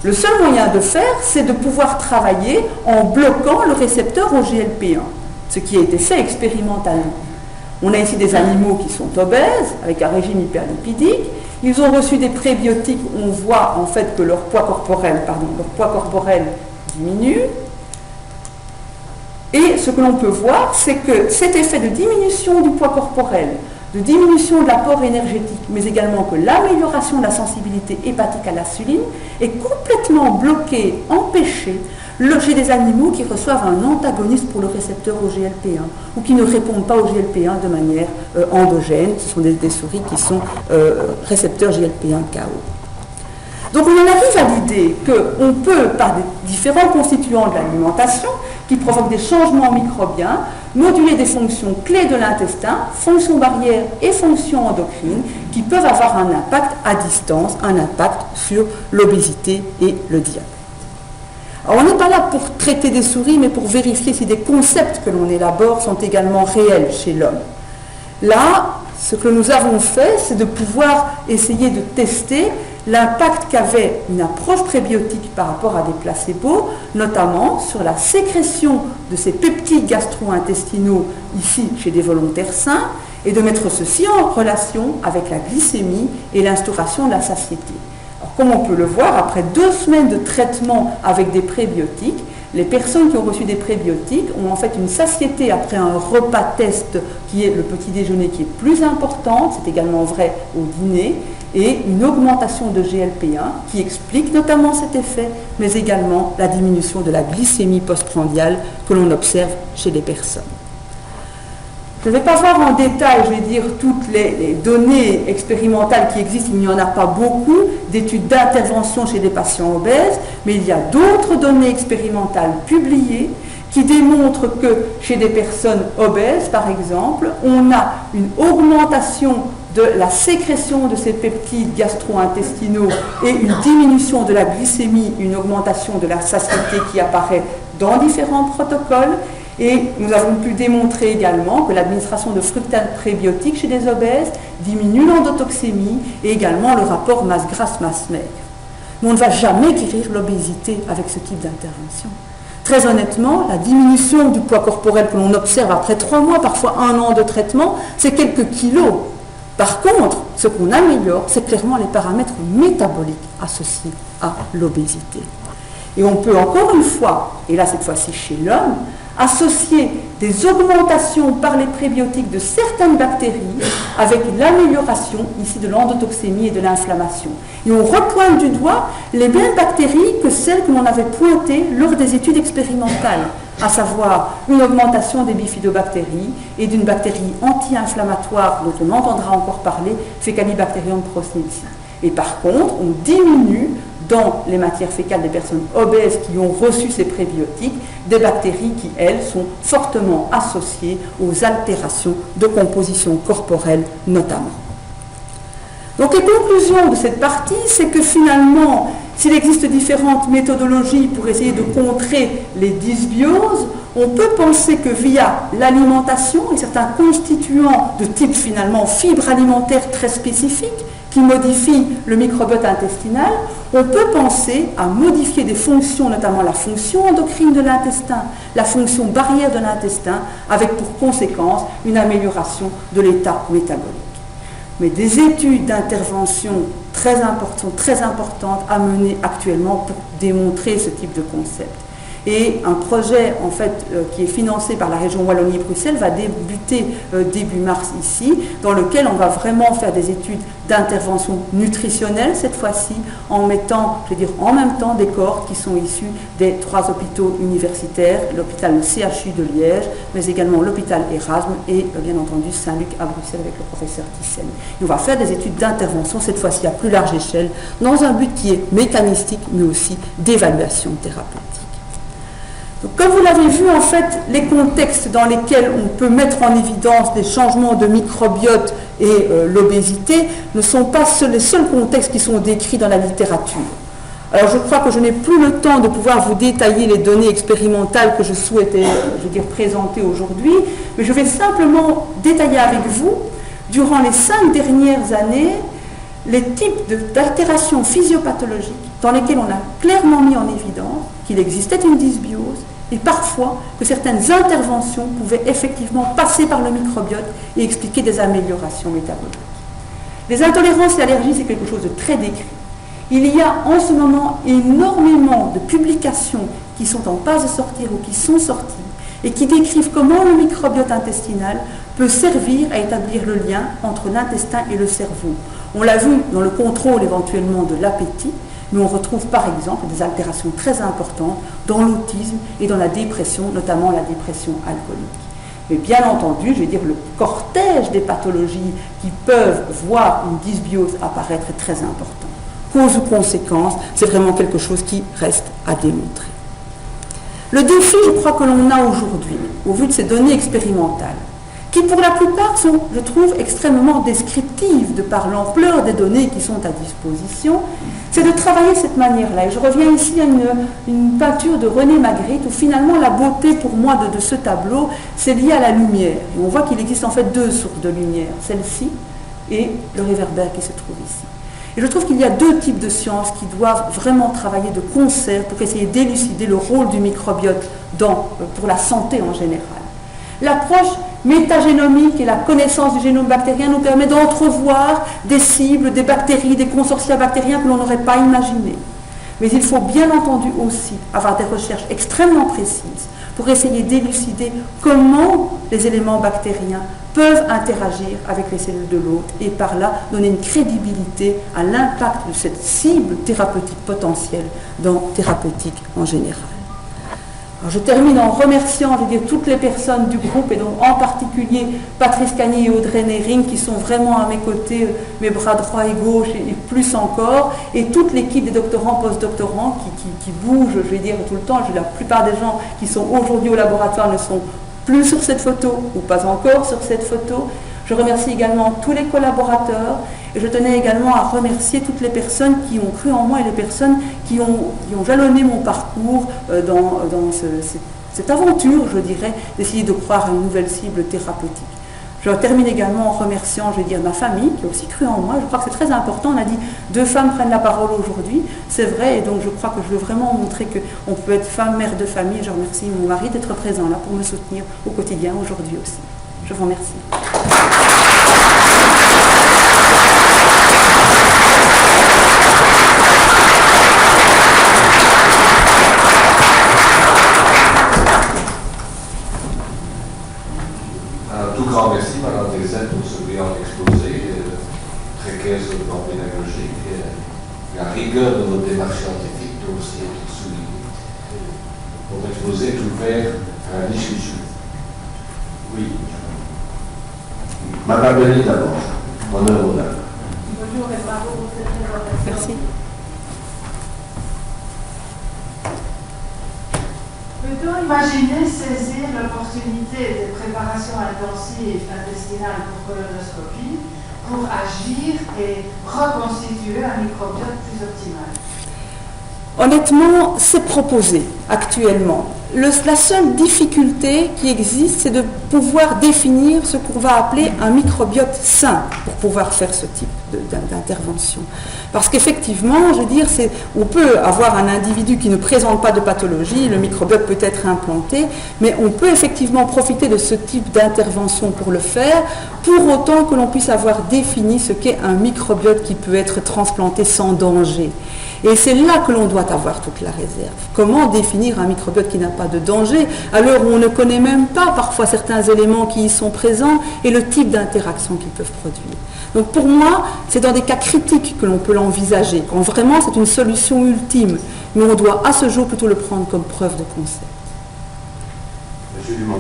A: Le seul moyen de faire, c'est de pouvoir travailler en bloquant le récepteur au GLP1, ce qui a été fait expérimentalement. On a ici des animaux qui sont obèses, avec un régime hyperlipidique. Ils ont reçu des prébiotiques. On voit en fait que leur poids corporel diminue. Et ce que l'on peut voir, c'est que cet effet de diminution du poids corporel, de diminution de l'apport énergétique, mais également que l'amélioration de la sensibilité hépatique à l'insuline est complètement bloqué, empêché chez des animaux qui reçoivent un antagoniste pour le récepteur au GLP1 ou qui ne répondent pas au GLP1 de manière endogène. Ce sont des souris qui sont récepteurs GLP1-KO. Donc on en arrive à l'idée qu'on peut, par des différents constituants de l'alimentation qui provoquent des changements microbiens, moduler des fonctions clés de l'intestin, fonctions barrières et fonctions endocrines, qui peuvent avoir un impact à distance, un impact sur l'obésité et le diabète. Alors on n'est pas là pour traiter des souris, mais pour vérifier si des concepts que l'on élabore sont également réels chez l'homme. Là, ce que nous avons fait, c'est de pouvoir essayer de tester l'impact qu'avait une approche prébiotique par rapport à des placebos, notamment sur la sécrétion de ces peptides gastro-intestinaux ici chez des volontaires sains, et de mettre ceci en relation avec la glycémie et l'instauration de la satiété. Alors, comme on peut le voir, après 2 semaines de traitement avec des prébiotiques, les personnes qui ont reçu des prébiotiques ont en fait une satiété après un repas test qui est le petit déjeuner qui est plus importante, c'est également vrai au dîner, et une augmentation de GLP1 qui explique notamment cet effet, mais également la diminution de la glycémie postprandiale que l'on observe chez les personnes. Je ne vais pas voir en détail, je vais dire, toutes les données expérimentales qui existent, il n'y en a pas beaucoup, d'études d'intervention chez des patients obèses, mais il y a d'autres données expérimentales publiées qui démontrent que chez des personnes obèses, par exemple, on a une augmentation de la sécrétion de ces peptides gastro-intestinaux et une diminution de la glycémie, une augmentation de la satiété qui apparaît dans différents protocoles. Et nous avons pu démontrer également que l'administration de fructanes prébiotiques chez des obèses diminue l'endotoxémie et également le rapport masse grasse, masse maigre. Mais on ne va jamais guérir l'obésité avec ce type d'intervention. Très honnêtement, la diminution du poids corporel que l'on observe après 3 mois, parfois 1 an de traitement, c'est quelques kilos. Par contre, ce qu'on améliore, c'est clairement les paramètres métaboliques associés à l'obésité. Et on peut encore une fois, et là cette fois-ci chez l'homme, associer des augmentations par les prébiotiques de certaines bactéries avec l'amélioration ici de l'endotoxémie et de l'inflammation. Et on repointe du doigt les mêmes bactéries que celles que l'on avait pointées lors des études expérimentales, à savoir une augmentation des bifidobactéries et d'une bactérie anti-inflammatoire dont on entendra encore parler, Faecalibacterium prausnitzii. Et par contre, on diminue
B: dans les matières fécales des personnes obèses qui ont reçu ces prébiotiques, des bactéries qui, elles, sont fortement associées aux altérations de composition corporelle notamment. Donc les conclusions de cette partie, c'est que finalement, s'il existe différentes méthodologies pour essayer de contrer les dysbioses, on peut penser que via l'alimentation et certains constituants de type finalement fibre alimentaire très spécifique qui modifient le microbiote intestinal, on peut penser à modifier des fonctions, notamment la fonction endocrine de l'intestin, la fonction barrière de l'intestin, avec pour conséquence une amélioration de l'état métabolique. Mais des études d'intervention très importantes à mener actuellement pour démontrer ce type de concept. Et un projet en fait qui est financé par la région Wallonie-Bruxelles va débuter début mars ici, dans lequel on va vraiment faire des études d'intervention nutritionnelle cette fois-ci, en mettant, je veux dire, en même temps des cohortes qui sont issues des 3 hôpitaux universitaires, l'hôpital CHU de Liège, mais également l'hôpital Erasme et bien entendu Saint-Luc à Bruxelles avec le professeur Thyssen. Et on va faire des études d'intervention cette fois-ci à plus large échelle, dans un but qui est mécanistique mais aussi d'évaluation thérapeutique. Donc, comme vous l'avez vu, en fait, les contextes dans lesquels on peut mettre en évidence des changements de microbiote et l'obésité ne sont pas les seuls contextes qui sont décrits dans la littérature. Alors, je crois que je n'ai plus le temps de pouvoir vous détailler les données expérimentales que je souhaitais, présenter aujourd'hui, mais je vais simplement détailler avec vous, durant les 5 dernières années, les types d'altérations physiopathologiques dans lesquelles on a clairement mis en évidence qu'il existait une dysbiose et parfois que certaines interventions pouvaient effectivement passer par le microbiote et expliquer des améliorations métaboliques. Les intolérances et allergies, c'est quelque chose de très décrit. Il y a en ce moment énormément de publications qui sont en passe de sortir ou qui sont sorties et qui décrivent comment le microbiote intestinal peut servir à établir le lien entre l'intestin et le cerveau. On l'a vu dans le contrôle éventuellement de l'appétit, mais on retrouve par exemple des altérations très importantes dans l'autisme et dans la dépression, notamment la dépression alcoolique. Mais bien entendu, je vais dire, le cortège des pathologies qui peuvent voir une dysbiose apparaître est très important. Cause ou conséquence, c'est vraiment quelque chose qui reste à démontrer. Le défi, je crois, que l'on a aujourd'hui, au vu de ces données expérimentales, qui pour la plupart sont, je trouve, extrêmement descriptives de par l'ampleur des données qui sont à disposition, c'est de travailler de cette manière-là. Et je reviens ici à une peinture de René Magritte, où finalement la beauté pour moi de ce tableau, c'est lié à la lumière. Et on voit qu'il existe en fait 2 sources de lumière, celle-ci et le réverbère qui se trouve ici. Et je trouve qu'il y a 2 types de sciences qui doivent vraiment travailler de concert pour essayer d'élucider le rôle du microbiote pour la santé en général. L'approche métagénomique et la connaissance du génome bactérien nous permet d'entrevoir des cibles, des bactéries, des consortia bactériens que l'on n'aurait pas imaginés. Mais il faut bien entendu aussi avoir des recherches extrêmement précises pour essayer d'élucider comment les éléments bactériens peuvent interagir avec les cellules de l'hôte et par là donner une crédibilité à l'impact de cette cible thérapeutique potentielle dans thérapeutique en général. Alors je termine en remerciant, je veux dire, toutes les personnes du groupe, et donc en particulier Patrice Cagny et Audrey Nering, qui sont vraiment à mes côtés, mes bras droit et gauche, et plus encore, et toute l'équipe des doctorants, post-doctorants qui bougent, je vais dire, tout le temps. La plupart des gens qui sont aujourd'hui au laboratoire ne sont plus sur cette photo, ou pas encore sur cette photo. Je remercie également tous les collaborateurs, et je tenais également à remercier toutes les personnes qui ont cru en moi et les personnes qui ont jalonné mon parcours dans cette aventure, je dirais, d'essayer de croire à une nouvelle cible thérapeutique. Je termine également en remerciant, je vais dire, ma famille qui a aussi cru en moi. Je crois que c'est très important. On a dit 2 femmes prennent la parole aujourd'hui. C'est vrai, et donc je crois que je veux vraiment montrer qu'on peut être femme, mère de famille. Je remercie mon mari d'être présent là pour me soutenir au quotidien aujourd'hui aussi. Je vous remercie.
C: Un tout grand merci, Madame Dezen, pour ce brillant exposé, très clair sur le plan pédagogique. La rigueur de votre démarche scientifique doit aussi être soulignée. Votre exposé est ouvert à la discussion. Oui. Madame Denis d'abord, honneur.
A: Bonjour et bravo pour cette présentation. Merci.
D: Peut-on imaginer saisir l'opportunité de préparation intensive intestinale pour colonoscopie pour agir et reconstituer un microbiote plus optimal?
A: Honnêtement, c'est proposé actuellement. La seule difficulté qui existe, c'est de pouvoir définir ce qu'on va appeler un microbiote sain pour pouvoir faire ce type d'intervention. Parce qu'effectivement, je veux dire, on peut avoir un individu qui ne présente pas de pathologie, le microbiote peut être implanté, mais on peut effectivement profiter de ce type d'intervention pour le faire, pour autant que l'on puisse avoir défini ce qu'est un microbiote qui peut être transplanté sans danger. Et c'est là que l'on doit avoir toute la réserve. Comment définir un microbiote qui n'a pas de danger, à l'heure où on ne connaît même pas parfois certains éléments qui y sont présents et le type d'interaction qu'ils peuvent produire. Donc pour moi, c'est dans des cas critiques que l'on peut l'envisager, quand vraiment c'est une solution ultime. Mais on doit à ce jour plutôt le prendre comme preuve de concept.
C: Monsieur Dumont.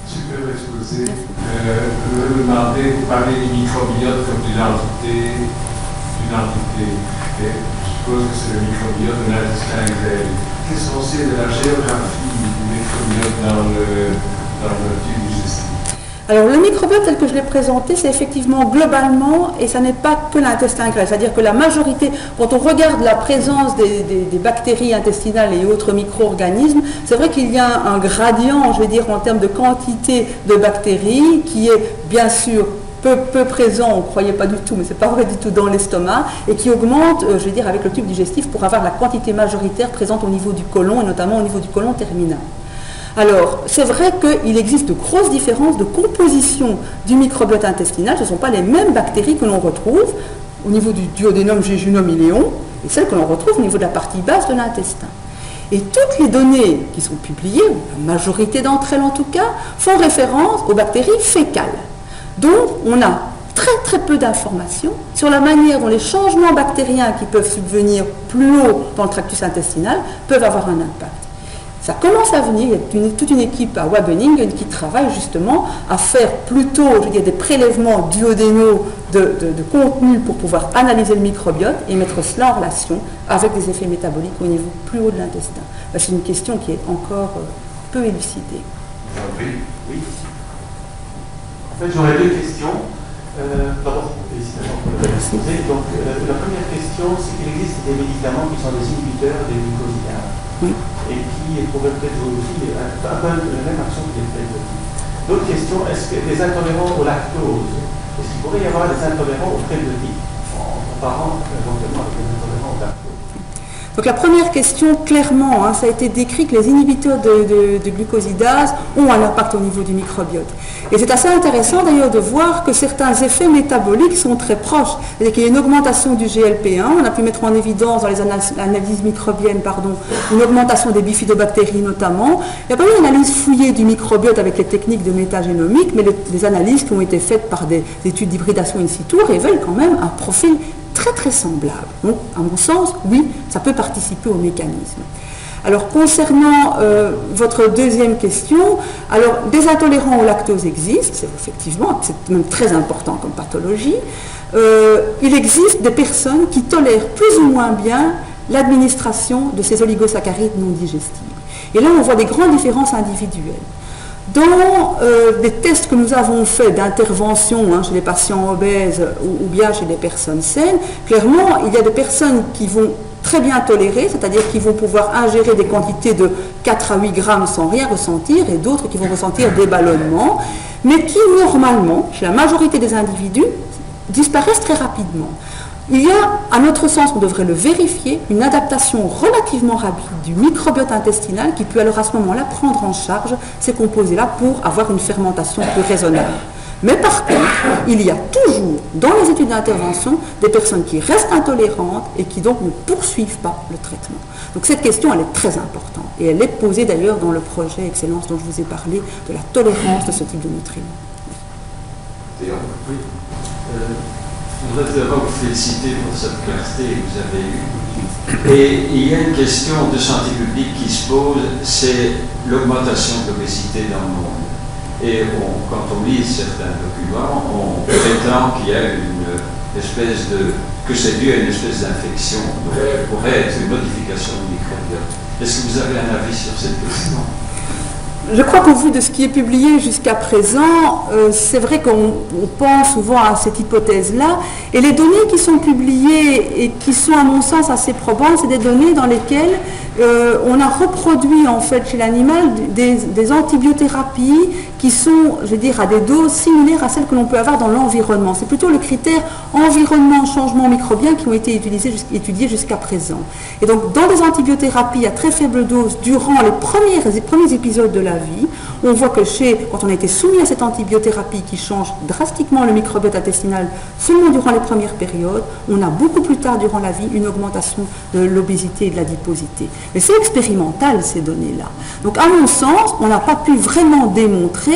E: Super exposé. Je vais vous demander, vous parlez du microbiote comme d'une entité. Et je suppose que c'est le microbiote de l'intestin grêle. Qu'est-ce qu'on sait de la géographie du microbiote dans le tube digestif?
A: Alors le microbiote tel que je l'ai présenté, c'est effectivement globalement, et ça n'est pas que l'intestin grêle, c'est-à-dire que la majorité, quand on regarde la présence des bactéries intestinales et autres micro-organismes, c'est vrai qu'il y a un gradient, je vais dire, en termes de quantité de bactéries, qui est bien sûr peu présent, on ne croyait pas du tout, mais ce n'est pas vrai du tout dans l'estomac, et qui augmente, je vais dire, avec le tube digestif pour avoir la quantité majoritaire présente au niveau du côlon, et notamment au niveau du côlon terminal. Alors, c'est vrai qu'il existe de grosses différences de composition du microbiote intestinal. Ce ne sont pas les mêmes bactéries que l'on retrouve au niveau du duodénum, jéjunum, iléon, et celles que l'on retrouve au niveau de la partie basse de l'intestin. Et toutes les données qui sont publiées, la majorité d'entre elles en tout cas, font référence aux bactéries fécales. Donc, on a très peu d'informations sur la manière dont les changements bactériens qui peuvent subvenir plus haut dans le tractus intestinal peuvent avoir un impact. Ça commence à venir, il y a toute une équipe à Wageningen qui travaille justement à faire plutôt, je veux dire, des prélèvements duodénaux de contenu pour pouvoir analyser le microbiote et mettre cela en relation avec des effets métaboliques au niveau plus haut de l'intestin. C'est une question qui est encore peu élucidée.
F: Oui. En fait, j'aurais deux questions. D'abord, félicitations pour le exposé. Donc, la première question, c'est qu'il existe des médicaments qui sont des inhibiteurs des glucosidases.
A: Oui.
F: Et qui pourraient peut-être aussi un peu la même action que les prébiotiques. D'autres questions, est-ce que les intolérants au lactose, est-ce qu'il pourrait y avoir des intolérants aux prébiotiques en comparant éventuellement avec les intolérants au lactose?
A: Donc la première question, clairement, ça a été décrit que les inhibiteurs de glucosidase ont un impact au niveau du microbiote. Et c'est assez intéressant d'ailleurs de voir que certains effets métaboliques sont très proches. C'est-à-dire qu'il y a une augmentation du GLP-1, on a pu mettre en évidence dans les analyses microbiennes, une augmentation des bifidobactéries notamment. Il n'y a pas eu une analyse fouillée du microbiote avec les techniques de métagénomique, mais les analyses qui ont été faites par des études d'hybridation in situ révèlent quand même un profil très semblable. Donc, à mon sens, oui, ça peut participer au mécanisme. Alors, concernant votre deuxième question, alors, des intolérants au lactose existent, c'est effectivement, c'est même très important comme pathologie. Il existe des personnes qui tolèrent plus ou moins bien l'administration de ces oligosaccharides non digestibles. Et là, on voit des grandes différences individuelles. Dans des tests que nous avons faits d'intervention chez les patients obèses ou bien chez les personnes saines, clairement, il y a des personnes qui vont très bien tolérer, c'est-à-dire qui vont pouvoir ingérer des quantités de 4 à 8 grammes sans rien ressentir, et d'autres qui vont ressentir des ballonnements, mais qui, normalement, chez la majorité des individus, disparaissent très rapidement. Il y a, à notre sens, on devrait le vérifier, une adaptation relativement rapide du microbiote intestinal qui peut alors à ce moment-là prendre en charge ces composés-là pour avoir une fermentation plus raisonnable. Mais par contre, il y a toujours, dans les études d'intervention, des personnes qui restent intolérantes et qui donc ne poursuivent pas le traitement. Donc cette question, elle est très importante. Et elle est posée d'ailleurs dans le projet Excellence dont je vous ai parlé, de la tolérance de ce type de nutriments.
C: Théo.
G: Oui. Je voudrais d'abord vous féliciter pour cette clarté que vous avez eue. Et il y a une question de santé publique qui se pose, c'est l'augmentation de l'obésité dans le monde. Et quand on lit certains documents, on prétend qu'il y a une espèce de que c'est dû à une espèce d'infection, donc pourrait être une modification du microbiote. Est-ce que vous avez un avis sur cette question?
A: Je crois qu'au vu de ce qui est publié jusqu'à présent, c'est vrai qu'on pense souvent à cette hypothèse-là. Et les données qui sont publiées et qui sont à mon sens assez probantes, c'est des données dans lesquelles on a reproduit en fait chez l'animal des antibiothérapies qui sont, je veux dire, à des doses similaires à celles que l'on peut avoir dans l'environnement. C'est plutôt le critère environnement, changement microbien qui ont été étudiés jusqu'à présent. Et donc, dans des antibiothérapies à très faible dose, durant les premiers épisodes de la vie, on voit que quand on a été soumis à cette antibiothérapie qui change drastiquement le microbiote intestinal seulement durant les premières périodes, on a beaucoup plus tard durant la vie une augmentation de l'obésité et de l'adiposité. Mais c'est expérimental ces données-là. Donc à mon sens, on n'a pas pu vraiment démontrer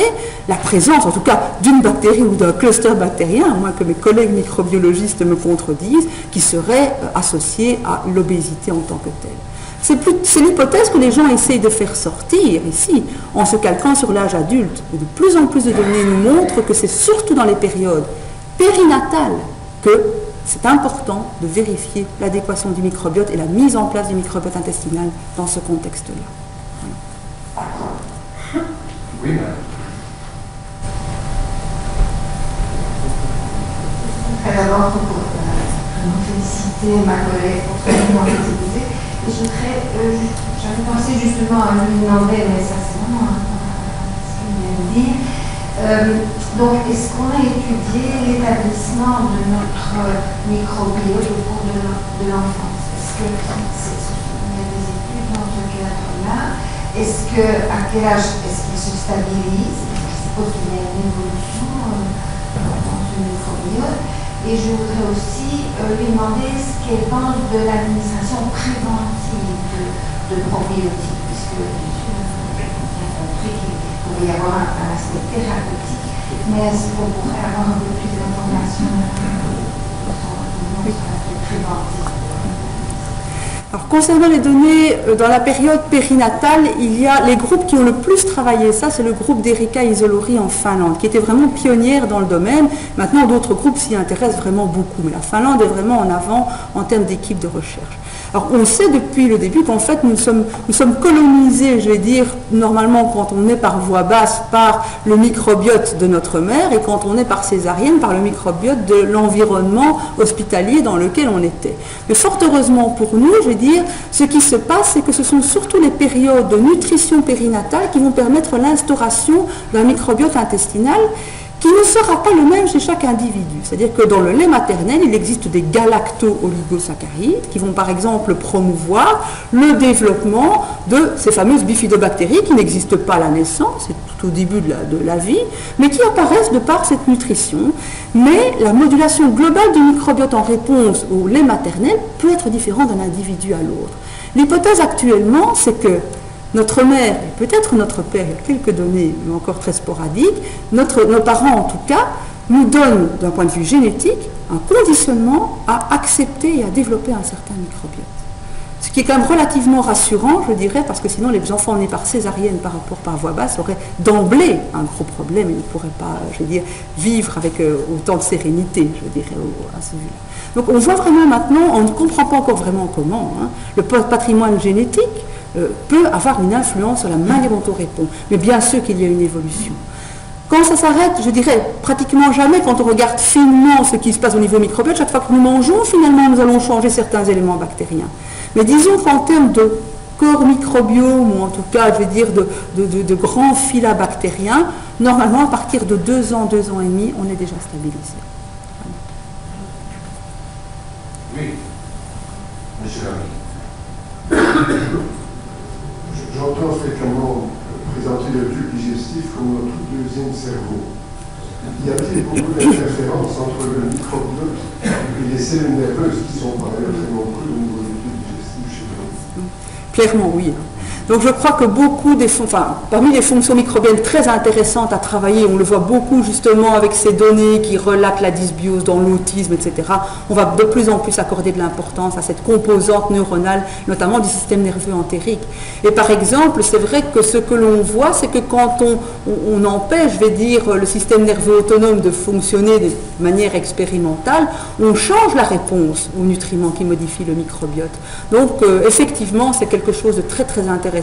A: la présence, en tout cas d'une bactérie ou d'un cluster bactérien, à moins que mes collègues microbiologistes me contredisent, qui serait associé à l'obésité en tant que telle. C'est l'hypothèse que les gens essayent de faire sortir ici, en se calquant sur l'âge adulte. Et de plus en plus de données nous montrent que c'est surtout dans les périodes périnatales que c'est important de vérifier l'adéquation du microbiote et la mise en place du microbiote intestinal dans ce contexte-là.
C: Oui, madame.
D: D'abord, pour féliciter ma collègue pour son activité. J'avais pensé justement à lui demander, mais ça c'est vraiment ce qu'il vient de dire. Donc, est-ce qu'on a étudié l'établissement de notre microbiote au cours de l'enfance? Est-ce qu'il y a des études dans ce cadre-là? À quel âge est-ce qu'il se stabilise? Je suppose qu'il y a une évolution dans ce microbiote. Et je voudrais aussi lui demander ce qu'elle pense de l'administration préventive de probiotiques, puisque bien sûr, on a bien compris qu'il pourrait y avoir un aspect thérapeutique, mais est-ce qu'on pourrait avoir un peu plus d'informations sur l'aspect préventif?
A: Alors, concernant les données dans la période périnatale, il y a les groupes qui ont le plus travaillé ça, c'est le groupe d'Erika Isolori en Finlande, qui était vraiment pionnière dans le domaine. Maintenant, d'autres groupes s'y intéressent vraiment beaucoup, mais la Finlande est vraiment en avant en termes d'équipe de recherche. Alors, on sait depuis le début qu'en fait, nous sommes colonisés, je vais dire, normalement, quand on est par voie basse, par le microbiote de notre mère, et quand on est par césarienne, par le microbiote de l'environnement hospitalier dans lequel on était. Mais fort heureusement pour nous, je vais dire, ce qui se passe, c'est que ce sont surtout les périodes de nutrition périnatale qui vont permettre l'instauration d'un microbiote intestinal qui ne sera pas le même chez chaque individu. C'est-à-dire que dans le lait maternel, il existe des galacto-oligosaccharides qui vont par exemple promouvoir le développement de ces fameuses bifidobactéries qui n'existent pas à la naissance, c'est tout au début de la vie, mais qui apparaissent de par cette nutrition. Mais la modulation globale du microbiote en réponse au lait maternel peut être différente d'un individu à l'autre. L'hypothèse actuellement, c'est que notre mère, et peut-être notre père, il y a quelques données, mais encore très sporadiques, nos parents en tout cas, nous donnent, d'un point de vue génétique, un conditionnement à accepter et à développer un certain microbiote. Ce qui est quand même relativement rassurant, je dirais, parce que sinon les enfants nés par césarienne par rapport par voie basse auraient d'emblée un gros problème et ne pourraient pas, je veux dire, vivre avec autant de sérénité, je dirais, à ce vu-là. Donc on voit vraiment maintenant, on ne comprend pas encore vraiment comment, le patrimoine génétique peut avoir une influence sur la manière dont on répond. Mais bien sûr qu'il y a une évolution. Quand ça s'arrête, je dirais pratiquement jamais, quand on regarde finement ce qui se passe au niveau microbiote, chaque fois que nous mangeons, finalement, nous allons changer certains éléments bactériens. Mais disons qu'en termes de corps microbiome, ou en tout cas, je vais dire, de grands filats bactériens, normalement, à partir de 2 ans, 2 ans et demi, on est déjà stabilisé.
C: Oui, monsieur Lamy.
H: J'entends fréquemment présenter le tube digestif comme notre deuxième cerveau. Y a-t-il beaucoup d'interférences entre le microbiote et les cellules nerveuses qui sont par ailleurs très nombreuses au niveau du tube digestif chez nous?
A: Clairement, oui. Donc je crois que parmi les fonctions microbiennes très intéressantes à travailler, on le voit beaucoup justement avec ces données qui relatent la dysbiose dans l'autisme, etc. On va de plus en plus accorder de l'importance à cette composante neuronale, notamment du système nerveux entérique. Et par exemple, c'est vrai que ce que l'on voit, c'est que quand on empêche, je vais dire, le système nerveux autonome de fonctionner de manière expérimentale, on change la réponse aux nutriments qui modifient le microbiote. Donc effectivement, c'est quelque chose de très très intéressant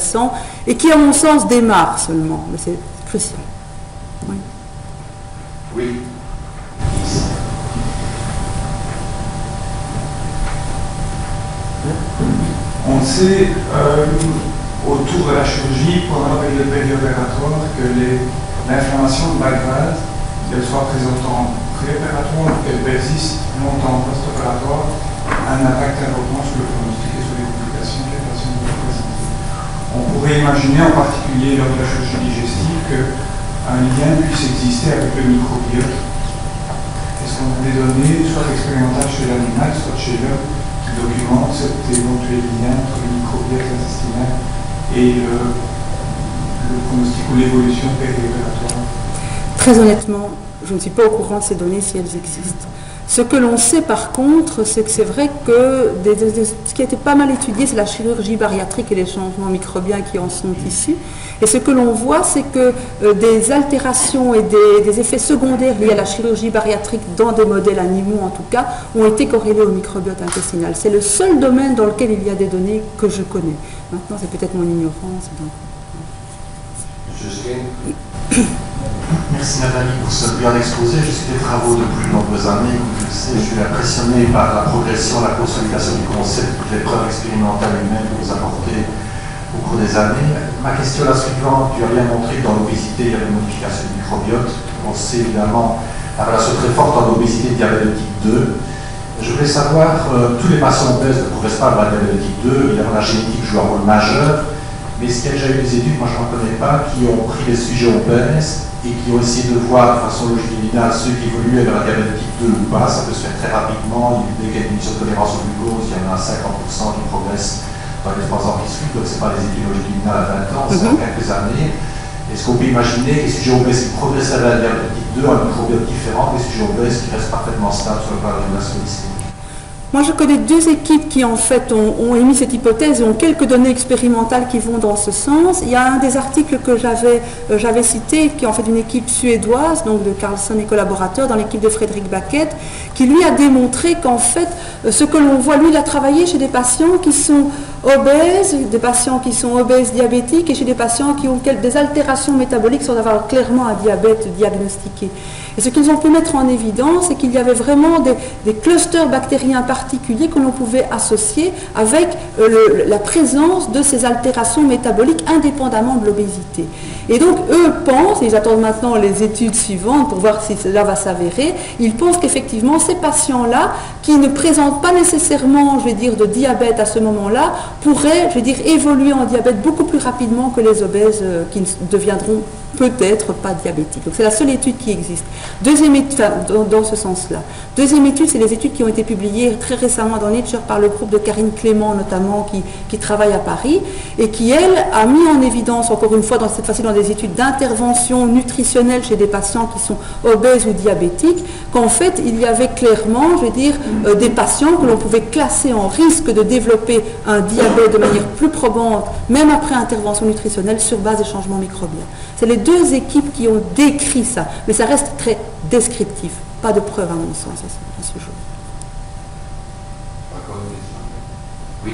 A: et qui, à mon sens, démarre seulement, mais c'est crucial. Oui.
C: Oui.
I: On sait autour de la chirurgie, pendant la période périopératoire, que l'inflammation de bas grade, qu'elle soit présente en préopératoire ou qu'elle persiste longtemps en post-opératoire, a un impact important sur le pronostic et sur les complications que les patients peuvent présenter. On pourrait imaginer, en particulier lors de la chirurgie digestive, qu'un lien puisse exister avec le microbiote. Est-ce qu'on a des données, soit expérimentales chez l'animal, soit chez l'homme, qui documentent cet éventuel lien entre le microbiote intestinal et le pronostic ou l'évolution périopératoire?
A: Très honnêtement, je ne suis pas au courant de ces données si elles existent. Ce que l'on sait par contre, c'est que c'est vrai que ce qui a été pas mal étudié, c'est la chirurgie bariatrique et les changements microbiens qui en sont issus. Et ce que l'on voit, c'est que des altérations et des effets secondaires liés à la chirurgie bariatrique dans des modèles animaux en tout cas, ont été corrélés au microbiote intestinal. C'est le seul domaine dans lequel il y a des données que je connais. Maintenant, c'est peut-être mon ignorance.
J: Merci Nathalie pour ce bien exposé. Je suis des travaux de plus de nombreuses années. Comme tu le sais, je suis impressionné par la progression, la consolidation du concept, toutes les preuves expérimentales humaines que vous apportez au cours des années. Ma question est la suivante. Tu as bien montré que dans l'obésité, il y a une modification du microbiote. On sait évidemment la relation très forte entre l'obésité et le diabète de type 2. Je voulais savoir, tous les patients obèses ne progressent pas vers le diabète de type 2. Évidemment, la génétique joue un rôle majeur. Mais est-ce qu'il y a déjà eu des études, moi je n'en connais pas, qui ont pris des sujets obèses et qui ont essayé de voir de façon longitudinale ceux qui évoluaient vers la diabète de type 2 ou pas? Ça peut se faire très rapidement. Dès qu'il y a une diminution de tolérance au glucose, il y en a 50% qui progressent dans les 3 ans qui suivent. Donc ce n'est pas des études longitudinales à 20 ans, c'est en quelques années. Est-ce qu'on peut imaginer que les sujets obèses qui progressent vers la diabète de type 2 ont un microbiote différent des sujets obèses qui restent parfaitement stables sur le plan de régulation glycémique?
A: Moi, je connais 2 équipes qui, en fait, ont émis cette hypothèse et ont quelques données expérimentales qui vont dans ce sens. Il y a un des articles que j'avais cité, qui est en fait une équipe suédoise, donc de Carlson et collaborateurs, dans l'équipe de Frédéric Baquette, qui lui a démontré qu'en fait, ce que l'on voit, lui, il a travaillé chez des patients qui sont obèses, des patients qui sont obèses diabétiques et chez des patients qui ont des altérations métaboliques sans avoir clairement un diabète diagnostiqué. Et ce qu'ils ont pu mettre en évidence, c'est qu'il y avait vraiment des clusters bactériens particuliers que l'on pouvait associer avec la présence de ces altérations métaboliques indépendamment de l'obésité. Et donc, eux pensent, et ils attendent maintenant les études suivantes pour voir si cela va s'avérer, ils pensent qu'effectivement, ces patients-là, qui ne présentent pas nécessairement, je vais dire, de diabète à ce moment-là, pourraient, je vais dire, évoluer en diabète beaucoup plus rapidement que les obèses qui deviendront peut-être pas diabétiques. Donc c'est la seule étude qui existe. Deuxième étude, dans ce sens-là. Deuxième étude, c'est les études qui ont été publiées très récemment dans Nature par le groupe de Karine Clément notamment, qui travaille à Paris, et qui, elle, a mis en évidence, encore une fois, cette fois-ci dans des études d'intervention nutritionnelle chez des patients qui sont obèses ou diabétiques, qu'en fait, il y avait clairement, je vais dire, des patients que l'on pouvait classer en risque de développer un diabète de manière plus probante, même après intervention nutritionnelle, sur base des changements microbiens. C'est les 2 équipes qui ont décrit ça, mais ça reste très descriptif, pas de preuve à mon sens à ce jour.
C: Oui.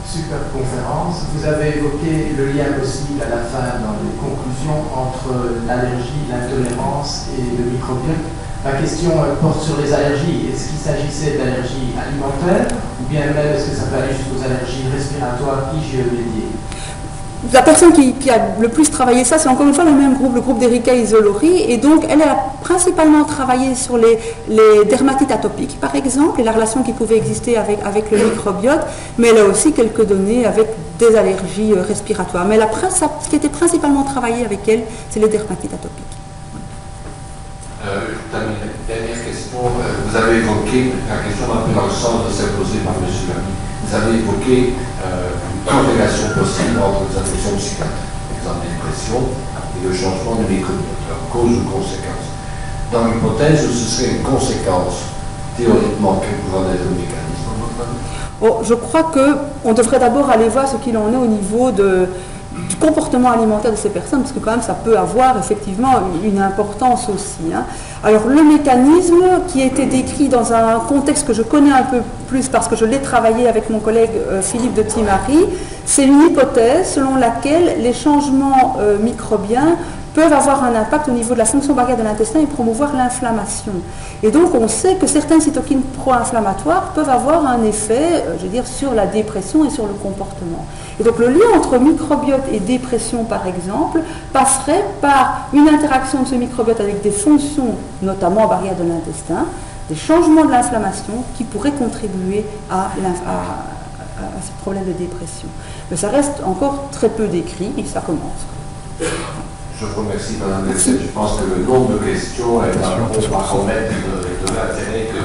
K: Super conférence. Vous avez évoqué le lien possible à la fin dans les conclusions entre l'allergie, l'intolérance et le microbiote. Ma question porte sur les allergies. Est-ce qu'il s'agissait d'allergies alimentaires ou bien même est-ce que ça peut aller jusqu'aux allergies respiratoires IgE-médiées?
A: La personne qui a le plus travaillé ça, c'est encore une fois le même groupe, le groupe d'Erika Isolori, et donc elle a principalement travaillé sur les dermatites atopiques, par exemple, et la relation qui pouvait exister avec le microbiote, mais elle a aussi quelques données avec des allergies respiratoires. Mais ce qui était principalement travaillé avec elle, c'est les dermatites atopiques.
C: Dernière question, vous avez évoqué la question un peu dans le sens de celle posée par M. Lamy. Vous avez évoqué une corrélation possible entre les affections psychiatriques, par exemple la dépression, et le changement du microbiote, cause ou conséquence. Dans l'hypothèse où ce serait une conséquence, théoriquement, quel pourrait être le mécanisme à votre avis?
B: Bon, je crois qu'on devrait d'abord aller voir ce qu'il en est au niveau du comportement alimentaire de ces personnes, parce que quand même ça peut avoir effectivement une importance aussi. Hein. Alors le mécanisme qui a été décrit dans un contexte que je connais un peu plus parce que je l'ai travaillé avec mon collègue Philippe de Timary, c'est une hypothèse selon laquelle les changements microbiens peuvent avoir un impact au niveau de la fonction barrière de l'intestin et promouvoir l'inflammation. Et donc on sait que certaines cytokines pro-inflammatoires peuvent avoir un effet, je veux dire, sur la dépression et sur le comportement. Et donc le lien entre microbiote et dépression, par exemple, passerait par une interaction de ce microbiote avec des fonctions, notamment barrière de l'intestin, des changements de l'inflammation qui pourraient contribuer à ce problème de dépression. Mais ça reste encore très peu décrit et ça commence.
C: Je vous remercie, Madame Lessel. Je pense que le nombre de questions est un bon paramètre de l'intérêt que